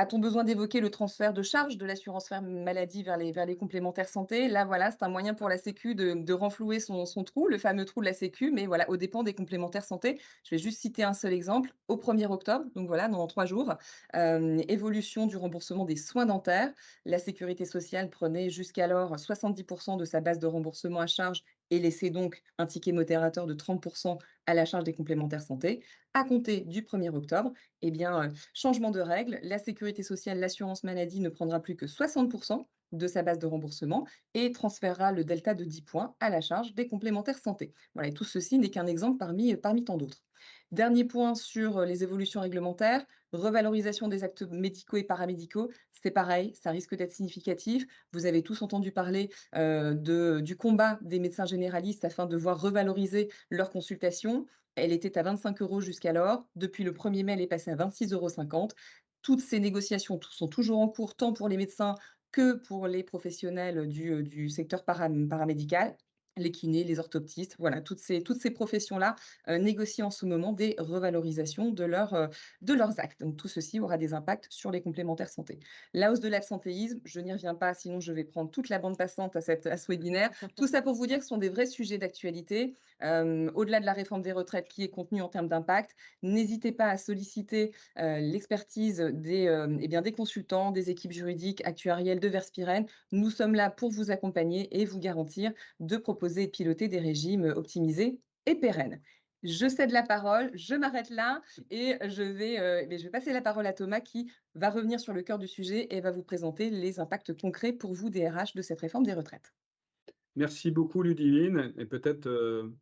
A-t-on besoin d'évoquer le transfert de charges de l'assurance maladie vers les complémentaires santé? Là, voilà, c'est un moyen pour la sécu de renflouer son trou, le fameux trou de la sécu, mais voilà, aux dépens des complémentaires santé. Je vais juste citer un seul exemple. Au 1er octobre, donc voilà, dans 3 jours, évolution du remboursement des soins dentaires. La sécurité sociale prenait jusqu'alors 70 de sa base de remboursement à charge et laissait donc un ticket modérateur de 30 à la charge des complémentaires santé. À compter du 1er octobre, eh bien, changement de règle, la sécurité sociale, l'assurance maladie ne prendra plus que 60 de sa base de remboursement et transférera le delta de 10 points à la charge des complémentaires santé. Voilà, et tout ceci n'est qu'un exemple parmi tant d'autres. Dernier point sur les évolutions réglementaires, revalorisation des actes médicaux et paramédicaux, c'est pareil, ça risque d'être significatif. Vous avez tous entendu parler du combat des médecins généralistes afin de voir revaloriser leurs consultations. Elle était à 25 € jusqu'alors. Depuis le 1er mai, elle est passée à 26,50 €. Toutes ces négociations sont toujours en cours, tant pour les médecins que pour les professionnels du secteur paramédical, les kinés, les orthoptistes, voilà, toutes ces professions-là négocient en ce moment des revalorisations de leurs actes. Donc tout ceci aura des impacts sur les complémentaires santé. La hausse de l'absentéisme, je n'y reviens pas, sinon je vais prendre toute la bande passante à ce webinaire. Tout ça pour vous dire que ce sont des vrais sujets d'actualité. Au-delà de la réforme des retraites qui est contenue en termes d'impact, n'hésitez pas à solliciter l'expertise des consultants, des équipes juridiques, actuarielles de Verspiren. Nous sommes là pour vous accompagner et vous garantir de proposer et de piloter des régimes optimisés et pérennes. Je cède la parole, je m'arrête là et je vais passer la parole à Thomas qui va revenir sur le cœur du sujet et va vous présenter les impacts concrets pour vous, DRH, de cette réforme des retraites. Merci beaucoup Ludivine et peut-être,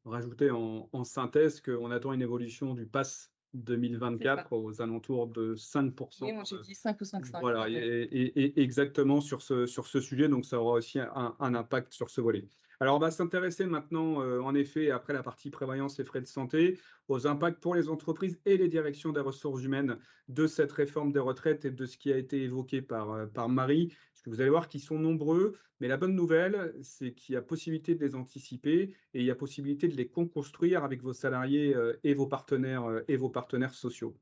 rajouter en synthèse qu'on attend une évolution du pass C'est ça. 2024 aux alentours de 5 Oui, moi j'ai dit 5 ou 5,5. voilà Ouais. et exactement sur ce sujet, donc ça aura aussi un impact sur ce volet. Alors on va s'intéresser maintenant, en effet, après la partie prévoyance et frais de santé, aux impacts pour les entreprises et les directions des ressources humaines de cette réforme des retraites et de ce qui a été évoqué par Marie. Parce que vous allez voir qu'ils sont nombreux, mais la bonne nouvelle, c'est qu'il y a possibilité de les anticiper et il y a possibilité de les co-construire avec vos salariés, et vos partenaires sociaux.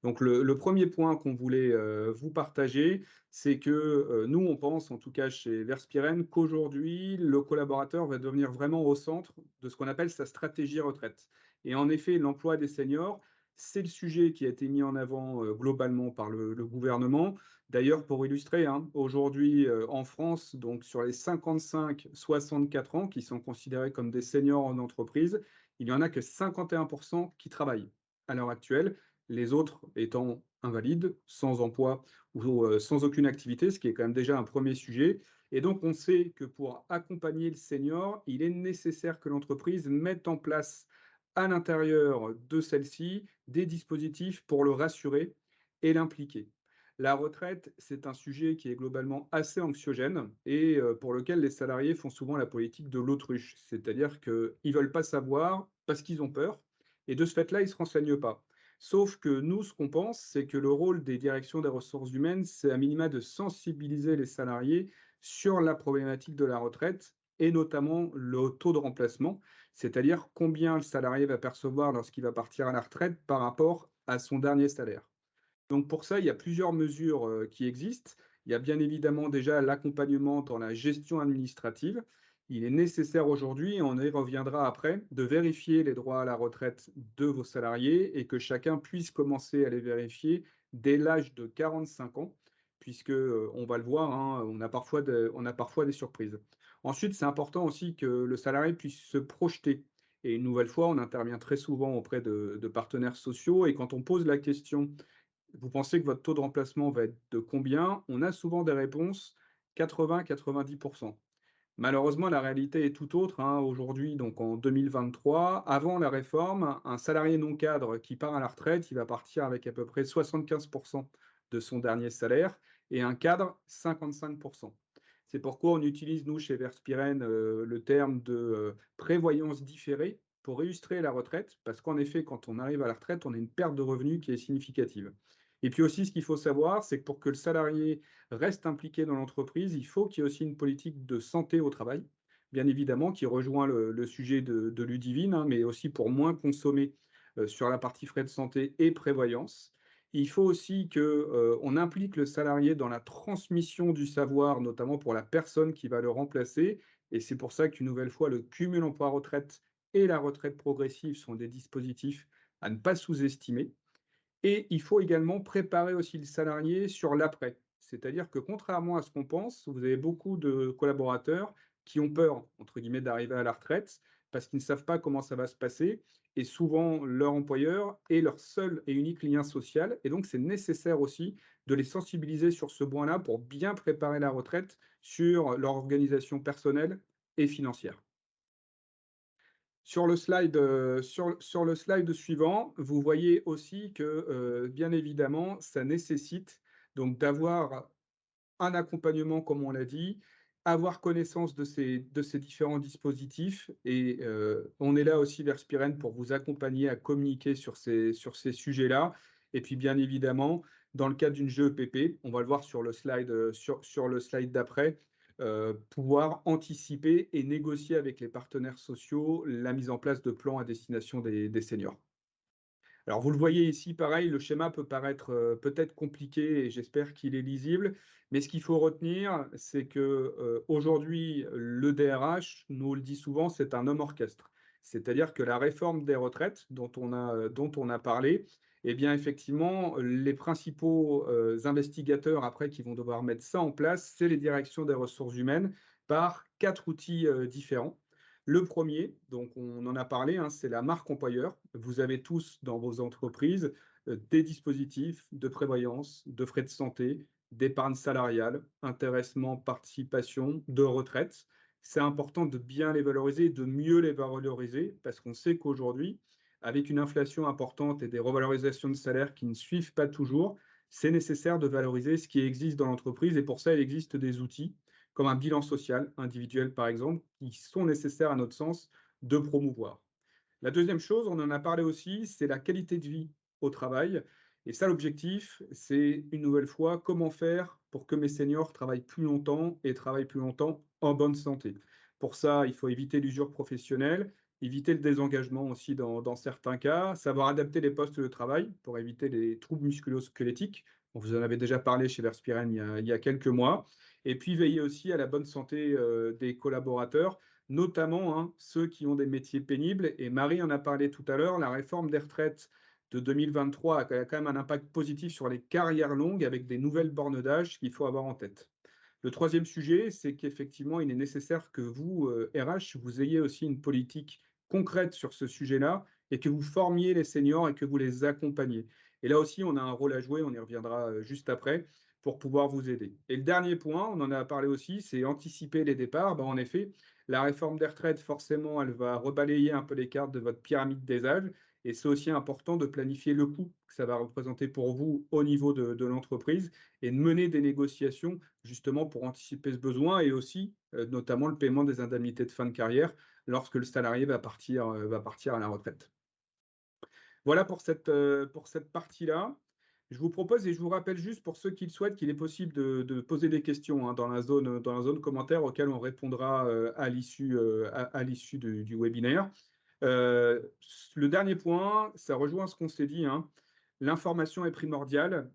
Donc le 1er point qu'on voulait, vous partager, c'est que, nous, on pense, en tout cas chez Verspiren, qu'aujourd'hui, le collaborateur va devenir vraiment au centre de ce qu'on appelle sa stratégie retraite. Et en effet, l'emploi des seniors, c'est le sujet qui a été mis en avant, globalement par le gouvernement. D'ailleurs, pour illustrer, hein, aujourd'hui, en France, donc sur les 55-64 ans qui sont considérés comme des seniors en entreprise, il y en a que 51 qui travaillent à l'heure actuelle, les autres étant invalides, sans emploi ou sans aucune activité, ce qui est quand même déjà un premier sujet. Et donc, on sait que pour accompagner le senior, il est nécessaire que l'entreprise mette en place à l'intérieur de celle-ci des dispositifs pour le rassurer et l'impliquer. La retraite, c'est un sujet qui est globalement assez anxiogène et pour lequel les salariés font souvent la politique de l'autruche, c'est-à-dire qu'ils ne veulent pas savoir parce qu'ils ont peur et de ce fait-là, ils ne se renseignent pas. Sauf que nous, ce qu'on pense, c'est que le rôle des directions des ressources humaines, c'est à minima de sensibiliser les salariés sur la problématique de la retraite et notamment le taux de remplacement, c'est-à-dire combien le salarié va percevoir lorsqu'il va partir à la retraite par rapport à son dernier salaire. Donc pour ça, il y a plusieurs mesures qui existent. Il y a bien évidemment déjà l'accompagnement dans la gestion administrative. Il est nécessaire aujourd'hui, et on y reviendra après, de vérifier les droits à la retraite de vos salariés et que chacun puisse commencer à les vérifier dès l'âge de 45 ans, puisque on va le voir, hein, on a parfois des surprises. Ensuite, c'est important aussi que le salarié puisse se projeter. Et une nouvelle fois, on intervient très souvent auprès de partenaires sociaux et quand on pose la question vous pensez que votre taux de remplacement va être de combien? On a souvent des réponses 80-90. Malheureusement, la réalité est tout autre, hein. Aujourd'hui, donc en 2023, avant la réforme, un salarié non cadre qui part à la retraite, il va partir avec à peu près 75 de son dernier salaire et un cadre 55. C'est pourquoi on utilise, nous, chez Verspiren, le terme de prévoyance différée pour illustrer la retraite, parce qu'en effet, quand on arrive à la retraite, on a une perte de revenus qui est significative. Et puis aussi, ce qu'il faut savoir, c'est que pour que le salarié reste impliqué dans l'entreprise, il faut qu'il y ait aussi une politique de santé au travail, bien évidemment, qui rejoint le sujet de Ludivine, hein, mais aussi pour moins consommer sur la partie frais de santé et prévoyance. Il faut aussi que, on implique le salarié dans la transmission du savoir, notamment pour la personne qui va le remplacer, et c'est pour ça qu'une nouvelle fois, le cumul emploi-retraite et la retraite progressive sont des dispositifs à ne pas sous-estimer. Et il faut également préparer aussi le salarié sur l'après. C'est-à-dire que contrairement à ce qu'on pense, vous avez beaucoup de collaborateurs qui ont peur, entre guillemets, d'arriver à la retraite parce qu'ils ne savent pas comment ça va se passer. Et souvent, leur employeur est leur seul et unique lien social. Et donc, c'est nécessaire aussi de les sensibiliser sur ce point-là pour bien préparer la retraite sur leur organisation personnelle et financière. Sur le slide suivant, vous voyez aussi que, bien évidemment, ça nécessite donc d'avoir un accompagnement, comme on l'a dit, avoir connaissance de ces différents dispositifs et on est là aussi vers Spiren pour vous accompagner à communiquer sur ces sujets-là et puis, bien évidemment, dans le cadre d'une GEPP, on va le voir sur le slide, sur le slide d'après, pouvoir anticiper et négocier avec les partenaires sociaux la mise en place de plans à destination des seniors. Alors vous le voyez ici, pareil, le schéma peut paraître, peut-être compliqué et j'espère qu'il est lisible. Mais ce qu'il faut retenir, c'est que, aujourd'hui, le DRH, nous on le dit souvent, c'est un homme orchestre. C'est-à-dire que la réforme des retraites dont on a parlé, eh bien effectivement, les principaux, investigateurs après qui vont devoir mettre ça en place, c'est les directions des ressources humaines par 4 outils, différents. Le premier, donc on en a parlé, hein, c'est la marque employeur. Vous avez tous dans vos entreprises des dispositifs de prévoyance, de frais de santé, d'épargne salariale, intéressement, participation, de retraite. C'est important de bien les valoriser, de mieux les valoriser, parce qu'on sait qu'aujourd'hui, avec une inflation importante et des revalorisations de salaire qui ne suivent pas toujours, c'est nécessaire de valoriser ce qui existe dans l'entreprise et pour ça, il existe des outils comme un bilan social individuel, par exemple, qui sont nécessaires à notre sens de promouvoir. La deuxième chose, on en a parlé aussi, c'est la qualité de vie au travail. Et ça, l'objectif, c'est une nouvelle fois comment faire pour que mes seniors travaillent plus longtemps et travaillent plus longtemps en bonne santé. Pour ça, il faut éviter l'usure professionnelle, éviter le désengagement aussi dans certains cas, savoir adapter les postes de travail pour éviter les troubles musculo-squelettiques. On vous en avait déjà parlé chez Verspiren il y a quelques mois. Et puis veiller aussi à la bonne santé des collaborateurs, notamment hein, ceux qui ont des métiers pénibles. Et Marie en a parlé tout à l'heure, la réforme des retraites de 2023 a quand même un impact positif sur les carrières longues avec des nouvelles bornes d'âge qu'il faut avoir en tête. Le troisième sujet, c'est qu'effectivement, il est nécessaire que vous, RH, vous ayez aussi une politique concrète sur ce sujet-là et que vous formiez les seniors et que vous les accompagniez. Et là aussi, on a un rôle à jouer, on y reviendra juste après, pour pouvoir vous aider. Et le dernier point, on en a parlé aussi, c'est anticiper les départs. Ben, en effet, la réforme des retraites, forcément, elle va rebalayer un peu les cartes de votre pyramide des âges. Et c'est aussi important de planifier le coût que ça va représenter pour vous au niveau de l'entreprise et de mener des négociations justement pour anticiper ce besoin et aussi notamment le paiement des indemnités de fin de carrière lorsque le salarié va partir à la retraite. Voilà pour cette partie-là. Je vous propose et je vous rappelle juste pour ceux qui le souhaitent qu'il est possible de poser des questions hein, dans la zone commentaire auxquelles on répondra à l'issue du webinaire. Euh, le dernier point, ça rejoint ce qu'on s'est dit, hein. L'information est primordiale.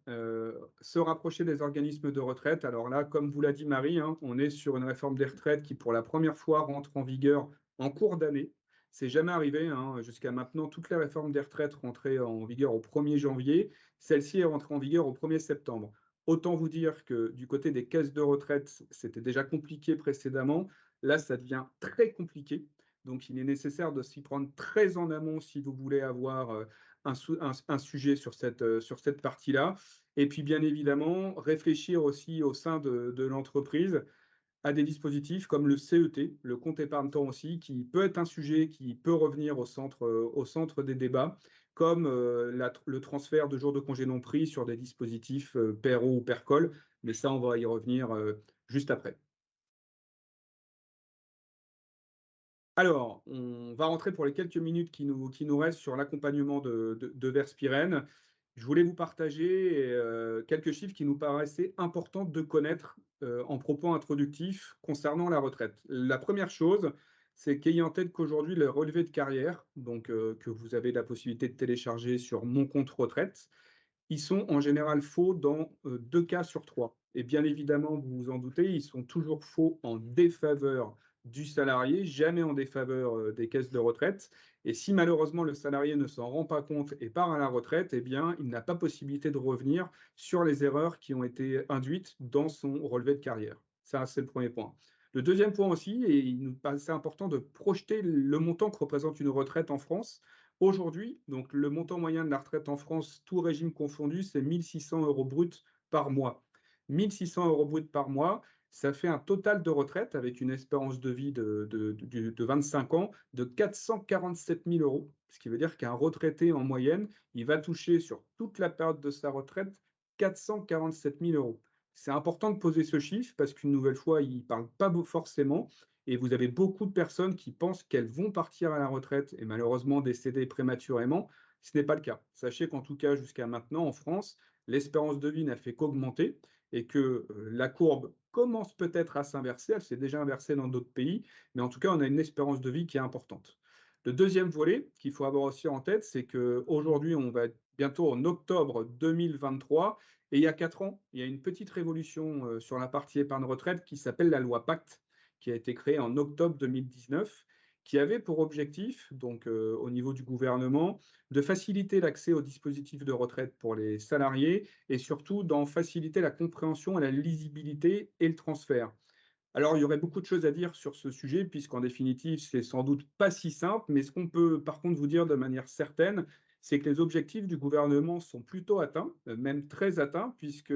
Se rapprocher des organismes de retraite. Alors là, comme vous l'a dit Marie, hein, on est sur une réforme des retraites qui, pour la première fois, rentre en vigueur en cours d'année. C'est jamais arrivé. Hein. Jusqu'à maintenant, toutes les réformes des retraites rentraient en vigueur au 1er janvier. Celle-ci est rentrée en vigueur au 1er septembre. Autant vous dire que du côté des caisses de retraite, c'était déjà compliqué précédemment. Là, ça devient très compliqué. Donc, il est nécessaire de s'y prendre très en amont si vous voulez avoir un sujet sur cette partie-là. Et puis, bien évidemment, réfléchir aussi au sein de l'entreprise à des dispositifs comme le CET, le compte épargne-temps aussi, qui peut être un sujet qui peut revenir au centre des débats, comme le transfert de jours de congés non pris sur des dispositifs PERO ou PERCOL. Mais ça, on va y revenir juste après. Alors, on va rentrer pour les quelques minutes qui nous restent sur l'accompagnement de Verspiren. Je voulais vous partager, quelques chiffres qui nous paraissaient importants de connaître, en propos introductif concernant la retraite. La première chose, c'est qu'ayez en tête qu'aujourd'hui, le relevé de carrière, donc, que vous avez la possibilité de télécharger sur Mon compte retraite, ils sont en général faux dans, 2 cas sur 3 et bien évidemment, vous vous en doutez, ils sont toujours faux en défaveur du salarié, jamais en défaveur, des caisses de retraite et si malheureusement le salarié ne s'en rend pas compte et part à la retraite, eh bien, il n'a pas possibilité de revenir sur les erreurs qui ont été induites dans son relevé de carrière. Ça, c'est le premier point. Le deuxième point aussi, et il nous paraissait important de projeter le montant que représente une retraite en France. Aujourd'hui, donc le montant moyen de la retraite en France, tout régime confondu, c'est 1 600 € bruts par mois. 1 600 € bruts par mois, ça fait un total de retraite avec une espérance de vie de 25 ans de 447 000 €. Ce qui veut dire qu'un retraité en moyenne, il va toucher sur toute la période de sa retraite 447 000 €. C'est important de poser ce chiffre parce qu'une nouvelle fois, il ne parle pas forcément et vous avez beaucoup de personnes qui pensent qu'elles vont partir à la retraite et malheureusement décéder prématurément. Ce n'est pas le cas. Sachez qu'en tout cas, jusqu'à maintenant, en France, l'espérance de vie n'a fait qu'augmenter et que la courbe commence peut-être à s'inverser. Elle s'est déjà inversée dans d'autres pays, mais en tout cas, on a une espérance de vie qui est importante. Le deuxième volet qu'il faut avoir aussi en tête, c'est qu'aujourd'hui, on va être bientôt en octobre 2023 et il y a 4 ans, il y a une petite révolution sur la partie épargne retraite qui s'appelle la loi Pacte qui a été créé en octobre 2019, qui avait pour objectif, donc au niveau du gouvernement, de faciliter l'accès aux dispositifs de retraite pour les salariés et surtout d'en faciliter la compréhension et la lisibilité et le transfert. Alors, il y aurait beaucoup de choses à dire sur ce sujet, puisqu'en définitive, c'est sans doute pas si simple, mais ce qu'on peut par contre vous dire de manière certaine, c'est que les objectifs du gouvernement sont plutôt atteints, même très atteints, puisque,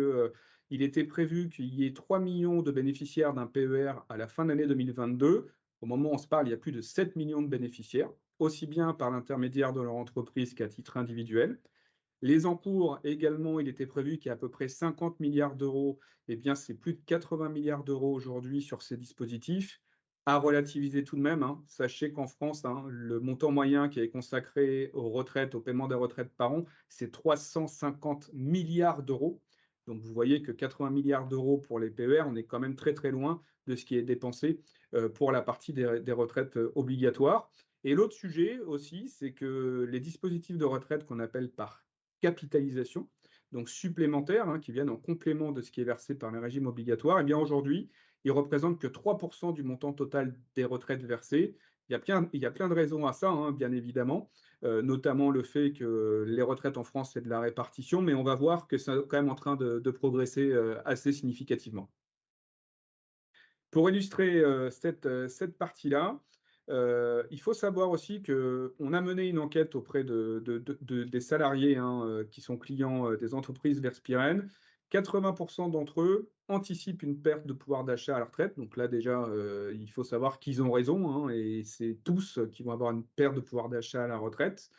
il était prévu qu'il y ait 3 millions de bénéficiaires d'un PER à la fin de l'année 2022. Au moment où on se parle, il y a plus de 7 millions de bénéficiaires, aussi bien par l'intermédiaire de leur entreprise qu'à titre individuel. Les encours également, il était prévu qu'il y ait à peu près 50 milliards d'euros. Eh bien, c'est plus de 80 milliards d'euros aujourd'hui sur ces dispositifs. À relativiser tout de même, hein. Sachez qu'en France, hein, le montant moyen qui est consacré aux retraites, au paiement des retraites par an, c'est 350 milliards d'euros. Donc, vous voyez que 80 milliards d'euros pour les PER, on est quand même très très loin de ce qui est dépensé pour la partie des retraites obligatoires. Et l'autre sujet aussi, c'est que les dispositifs de retraite qu'on appelle par capitalisation, donc supplémentaires, hein, qui viennent en complément de ce qui est versé par les régimes obligatoires, et bien aujourd'hui, ils représentent que 3 du montant total des retraites versées. Il y a plein de raisons à ça, hein, bien évidemment, notamment le fait que les retraites en France, c'est de la répartition, mais on va voir que c'est quand même en train de progresser, assez significativement. Pour illustrer, cette partie-là, il faut savoir aussi qu'on a mené une enquête auprès des salariés, hein, qui sont clients, des entreprises Verspiren. 80 d'entre eux anticipent une perte de pouvoir d'achat à la retraite. Donc là déjà, il faut savoir qu'ils ont raison, hein, et c'est tous qui vont avoir une perte de pouvoir d'achat à la retraite.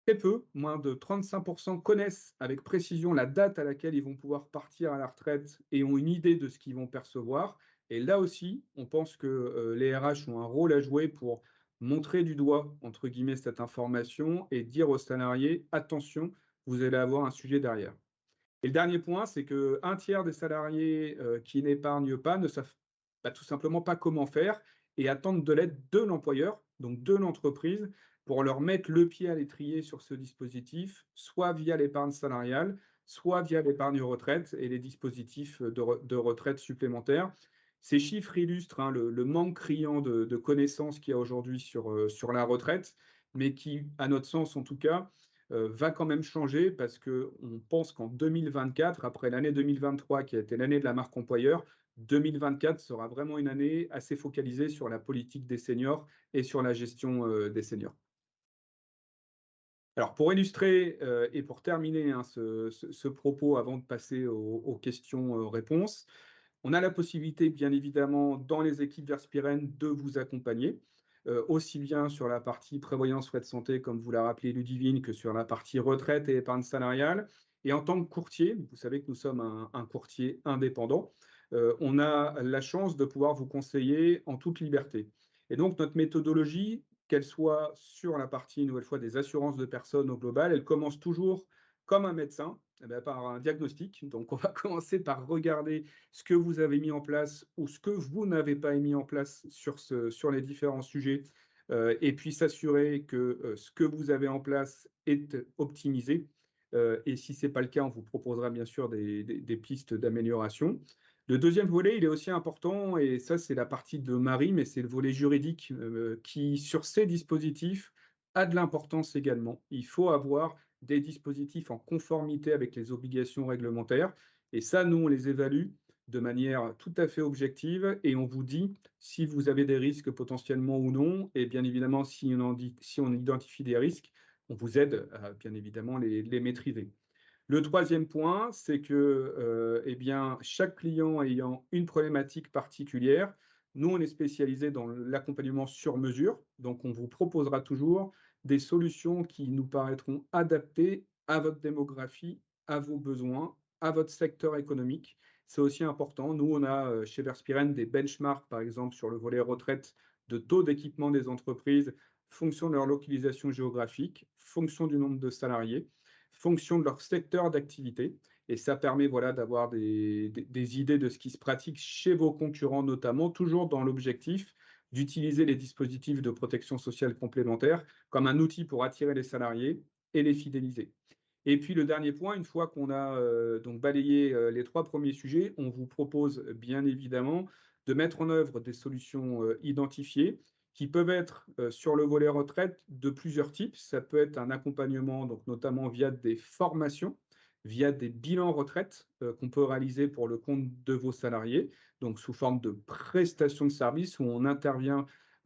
Très peu, moins de 35 connaissent avec précision la date à laquelle ils vont pouvoir partir à la retraite et ont une idée de ce qu'ils vont percevoir. Et là aussi, on pense que les RH ont un rôle à jouer pour montrer du doigt, entre guillemets, cette information et dire aux salariés, attention, vous allez avoir un sujet derrière. Et le dernier point, c'est qu'un tiers des salariés qui n'épargnent pas ne savent tout simplement pas comment faire et attendent de l'aide de l'employeur, donc de l'entreprise, pour leur mettre le pied à l'étrier sur ce dispositif, soit via l'épargne salariale, soit via l'épargne retraite et les dispositifs de retraite supplémentaires. Ces chiffres illustrent, hein, le manque criant de connaissances qu'il y a aujourd'hui sur la retraite, mais qui, à notre sens en tout cas, va quand même changer parce qu'on pense qu'en 2024, après l'année 2023 qui a été l'année de la marque employeur, 2024 sera vraiment une année assez focalisée sur la politique des seniors et sur la gestion des seniors. Alors pour illustrer et pour terminer, hein, ce propos avant de passer aux questions-réponses, on a la possibilité, bien évidemment, dans les équipes Verspiren, de vous accompagner, aussi bien sur la partie prévoyance, frais de santé, comme vous l'a rappelé Ludivine, que sur la partie retraite et épargne salariale. Et en tant que courtier, vous savez que nous sommes un courtier indépendant, on a la chance de pouvoir vous conseiller en toute liberté. Et donc, notre méthodologie, qu'elle soit sur la partie, une nouvelle fois, des assurances de personnes au global, elle commence toujours comme un médecin, eh ben, par un diagnostic. Donc, on va commencer par regarder ce que vous avez mis en place ou ce que vous n'avez pas mis en place sur les différents sujets, et puis s'assurer que ce que vous avez en place est optimisé. Et si ce n'est pas le cas, on vous proposera bien sûr des pistes d'amélioration. Le deuxième volet, il est aussi important, et ça, c'est la partie de Marie, mais c'est le volet juridique qui, sur ces dispositifs, a de l'importance également. Il faut avoir des dispositifs en conformité avec les obligations réglementaires. Et ça, nous, on les évalue de manière tout à fait objective et on vous dit si vous avez des risques potentiellement ou non. Et bien évidemment, si on identifie des risques, on vous aide à bien évidemment les maîtriser. Le troisième point, c'est que eh bien, chaque client ayant une problématique particulière, nous, on est spécialisé dans l'accompagnement sur mesure. Donc, on vous proposera toujours des solutions qui nous paraîtront adaptées à votre démographie, à vos besoins, à votre secteur économique. C'est aussi important. Nous, on a chez Verspiren des benchmarks, par exemple, sur le volet retraite de taux d'équipement des entreprises, fonction de leur localisation géographique, fonction du nombre de salariés, fonction de leur secteur d'activité. Et ça permet voilà, d'avoir des idées de ce qui se pratique chez vos concurrents, notamment, toujours dans l'objectif d'utiliser les dispositifs de protection sociale complémentaire comme un outil pour attirer les salariés et les fidéliser. Et puis le dernier point, une fois qu'on a donc balayé les 3 premiers sujets, on vous propose bien évidemment de mettre en œuvre des solutions identifiées qui peuvent être sur le volet retraite de plusieurs types. Ça peut être un accompagnement, donc notamment via des formations, via des bilans retraite qu'on peut réaliser pour le compte de vos salariés, donc sous forme de prestations de services où on intervient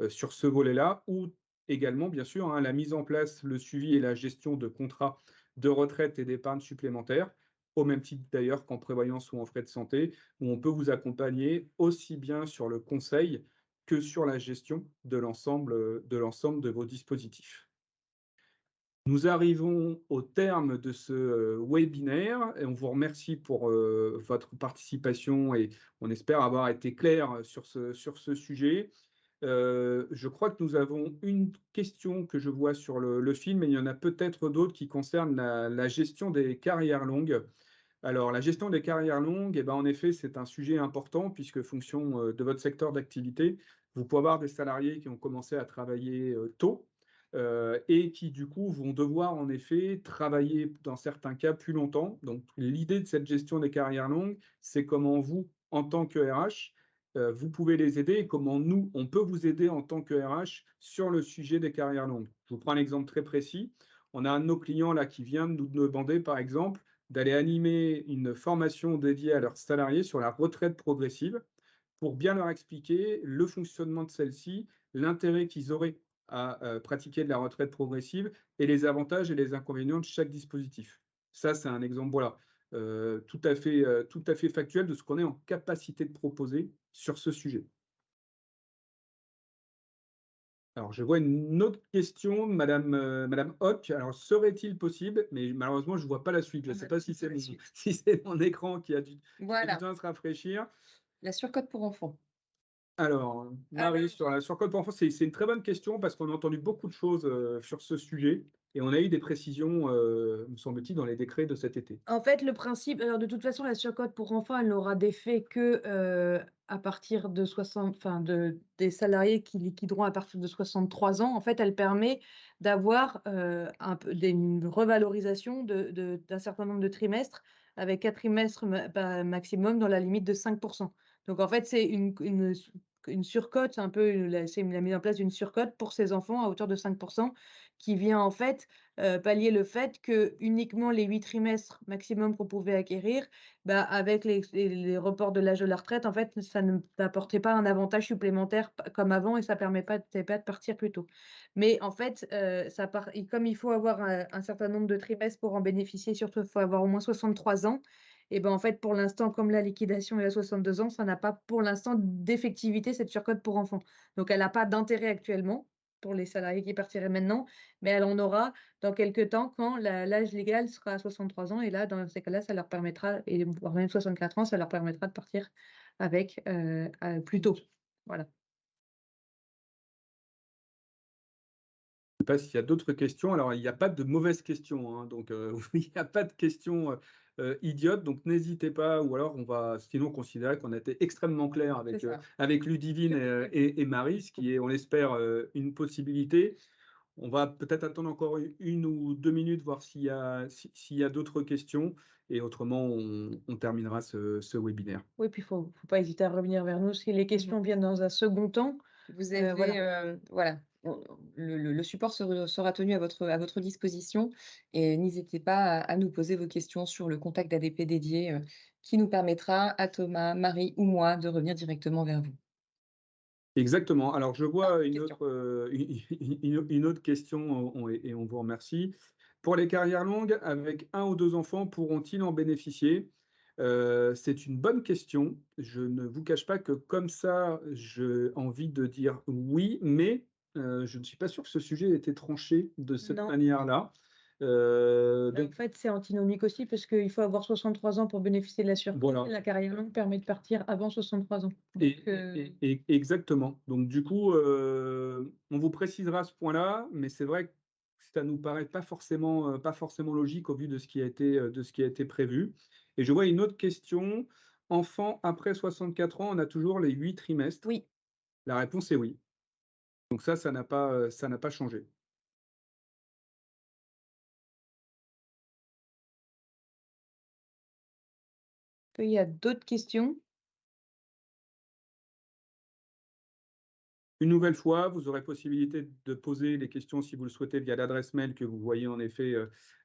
sur ce volet-là, ou également, bien sûr, hein, la mise en place, le suivi et la gestion de contrats de retraite et d'épargne supplémentaire, au même titre d'ailleurs qu'en prévoyance ou en frais de santé, où on peut vous accompagner aussi bien sur le conseil que sur la gestion de l'ensemble de vos dispositifs. Nous arrivons au terme de ce webinaire et on vous remercie pour votre participation et on espère avoir été clair sur ce sujet. Je crois que nous avons une question que je vois sur le film, et il y en a peut-être d'autres qui concernent la gestion des carrières longues. Alors, la gestion des carrières longues, eh ben, en effet, c'est un sujet important puisque, fonction de votre secteur d'activité, vous pouvez avoir des salariés qui ont commencé à travailler tôt et qui, du coup, vont devoir, en effet, travailler dans certains cas plus longtemps. Donc, l'idée de cette gestion des carrières longues, c'est comment vous, en tant que RH, vous pouvez les aider et comment nous, on peut vous aider en tant que RH sur le sujet des carrières longues. Je vous prends un exemple très précis. On a un de nos clients là qui vient de nous demander, par exemple, d'aller animer une formation dédiée à leurs salariés sur la retraite progressive pour bien leur expliquer le fonctionnement de celle-ci, l'intérêt qu'ils auraient à pratiquer de la retraite progressive et les avantages et les inconvénients de chaque dispositif. Ça, c'est un exemple voilà, tout à fait factuel de ce qu'on est en capacité de proposer sur ce sujet. Alors, je vois une autre question, madame Hoc. Alors, serait-il possible, mais malheureusement, je ne vois pas la suite. Je ne On sais a pas tout si sur c'est la suite. si c'est mon écran qui a du Voilà, temps à se rafraîchir. la surcote pour enfants. Alors, Marie, Alors, sur la surcote pour enfants, c'est une très bonne question parce qu'on a entendu beaucoup de choses sur ce sujet et on a eu des précisions, me semble-t-il, dans les décrets de cet été. En fait, le principe, alors de toute façon, la surcote pour enfants, elle n'aura d'effet que à partir de 60, enfin des salariés qui liquideront à partir de 63 ans. En fait, elle permet d'avoir un peu une revalorisation d'un certain nombre de trimestres avec 4 trimestres maximum dans la limite de 5%. Donc, en fait, c'est une surcote, un peu, c'est la mise en place d'une surcote pour ces enfants à hauteur de 5% qui vient en fait pallier le fait que uniquement les 8 trimestres maximum qu'on pouvait acquérir, bah, avec les reports de l'âge de la retraite, en fait, ça ne t'apportait pas un avantage supplémentaire p comme avant et ça permettait pas de partir plus tôt. Mais en fait, ça part et comme il faut avoir un certain nombre de trimestres pour en bénéficier, surtout il faut avoir au moins 63 ans et ben, en fait, pour l'instant, comme la liquidation est à 62 ans, ça n'a pas pour l'instant d'effectivité cette surcote pour enfants. Donc elle a pas d'intérêt actuellement pour les salariés qui partiraient maintenant, mais elle en aura dans quelques temps quand l'âge légal sera à 63 ans et là, dans ces cas-là, ça leur permettra et voire même 64 ans, ça leur permettra de partir avec, plus tôt. Voilà. pas s'il y a d'autres questions. Alors, il n'y a pas de mauvaises questions, hein, donc il n'y a pas de questions idiotes, donc n'hésitez pas, ou alors on va sinon considérer qu'on a été extrêmement clair C'est ça. avec Ludivine et Marie, ce qui est, on l'espère, une possibilité. On va peut-être attendre encore une ou 2 minutes, voir s'il y a d'autres questions, et autrement, on terminera ce webinaire. Oui, puis faut pas hésiter à revenir vers nous si les questions viennent dans un second temps. Vous avez, voilà, le support sera tenu à votre disposition et n'hésitez pas à nous poser vos questions sur le contact d'ADP dédié, qui nous permettra à Thomas, Marie ou moi de revenir directement vers vous. Exactement. Alors, je vois une Question. autre, une autre question, et on vous remercie. Pour les carrières longues, avec un ou 2 enfants, pourront-ils en bénéficier? C'est une bonne question. Je ne vous cache pas que comme ça, j'ai envie de dire oui, mais je ne suis pas sûr que ce sujet ait été tranché de cette Non. manière-là. En Donc fait, c'est antinomique aussi parce qu'il faut avoir 63 ans pour bénéficier de la surcote voilà. et la carrière longue permet de partir avant 63 ans. Donc, Exactement. Donc du coup, on vous précisera ce point-là, mais c'est vrai que ça nous paraît pas forcément logique au vu de ce qui a été prévu. Et je vois une autre question: enfant après 64 ans, on a toujours les 8 trimestres? oui. La réponse est oui. Donc ça n'a pas changé. Il y a d'autres questions? Une nouvelle fois, vous aurez possibilité de poser les questions si vous le souhaitez via l'adresse mail que vous voyez en effet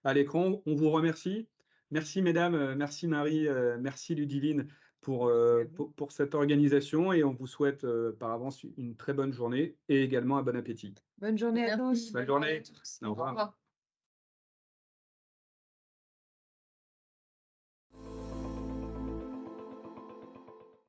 à l'écran. On vous remercie. Merci mesdames, merci Marie, merci Ludivine Merci à vous. pour cette organisation, et on vous souhaite par avance une très bonne journée et également un bon appétit. Bonne journée à Merci, tous. Bonne journée. à tous. Au revoir.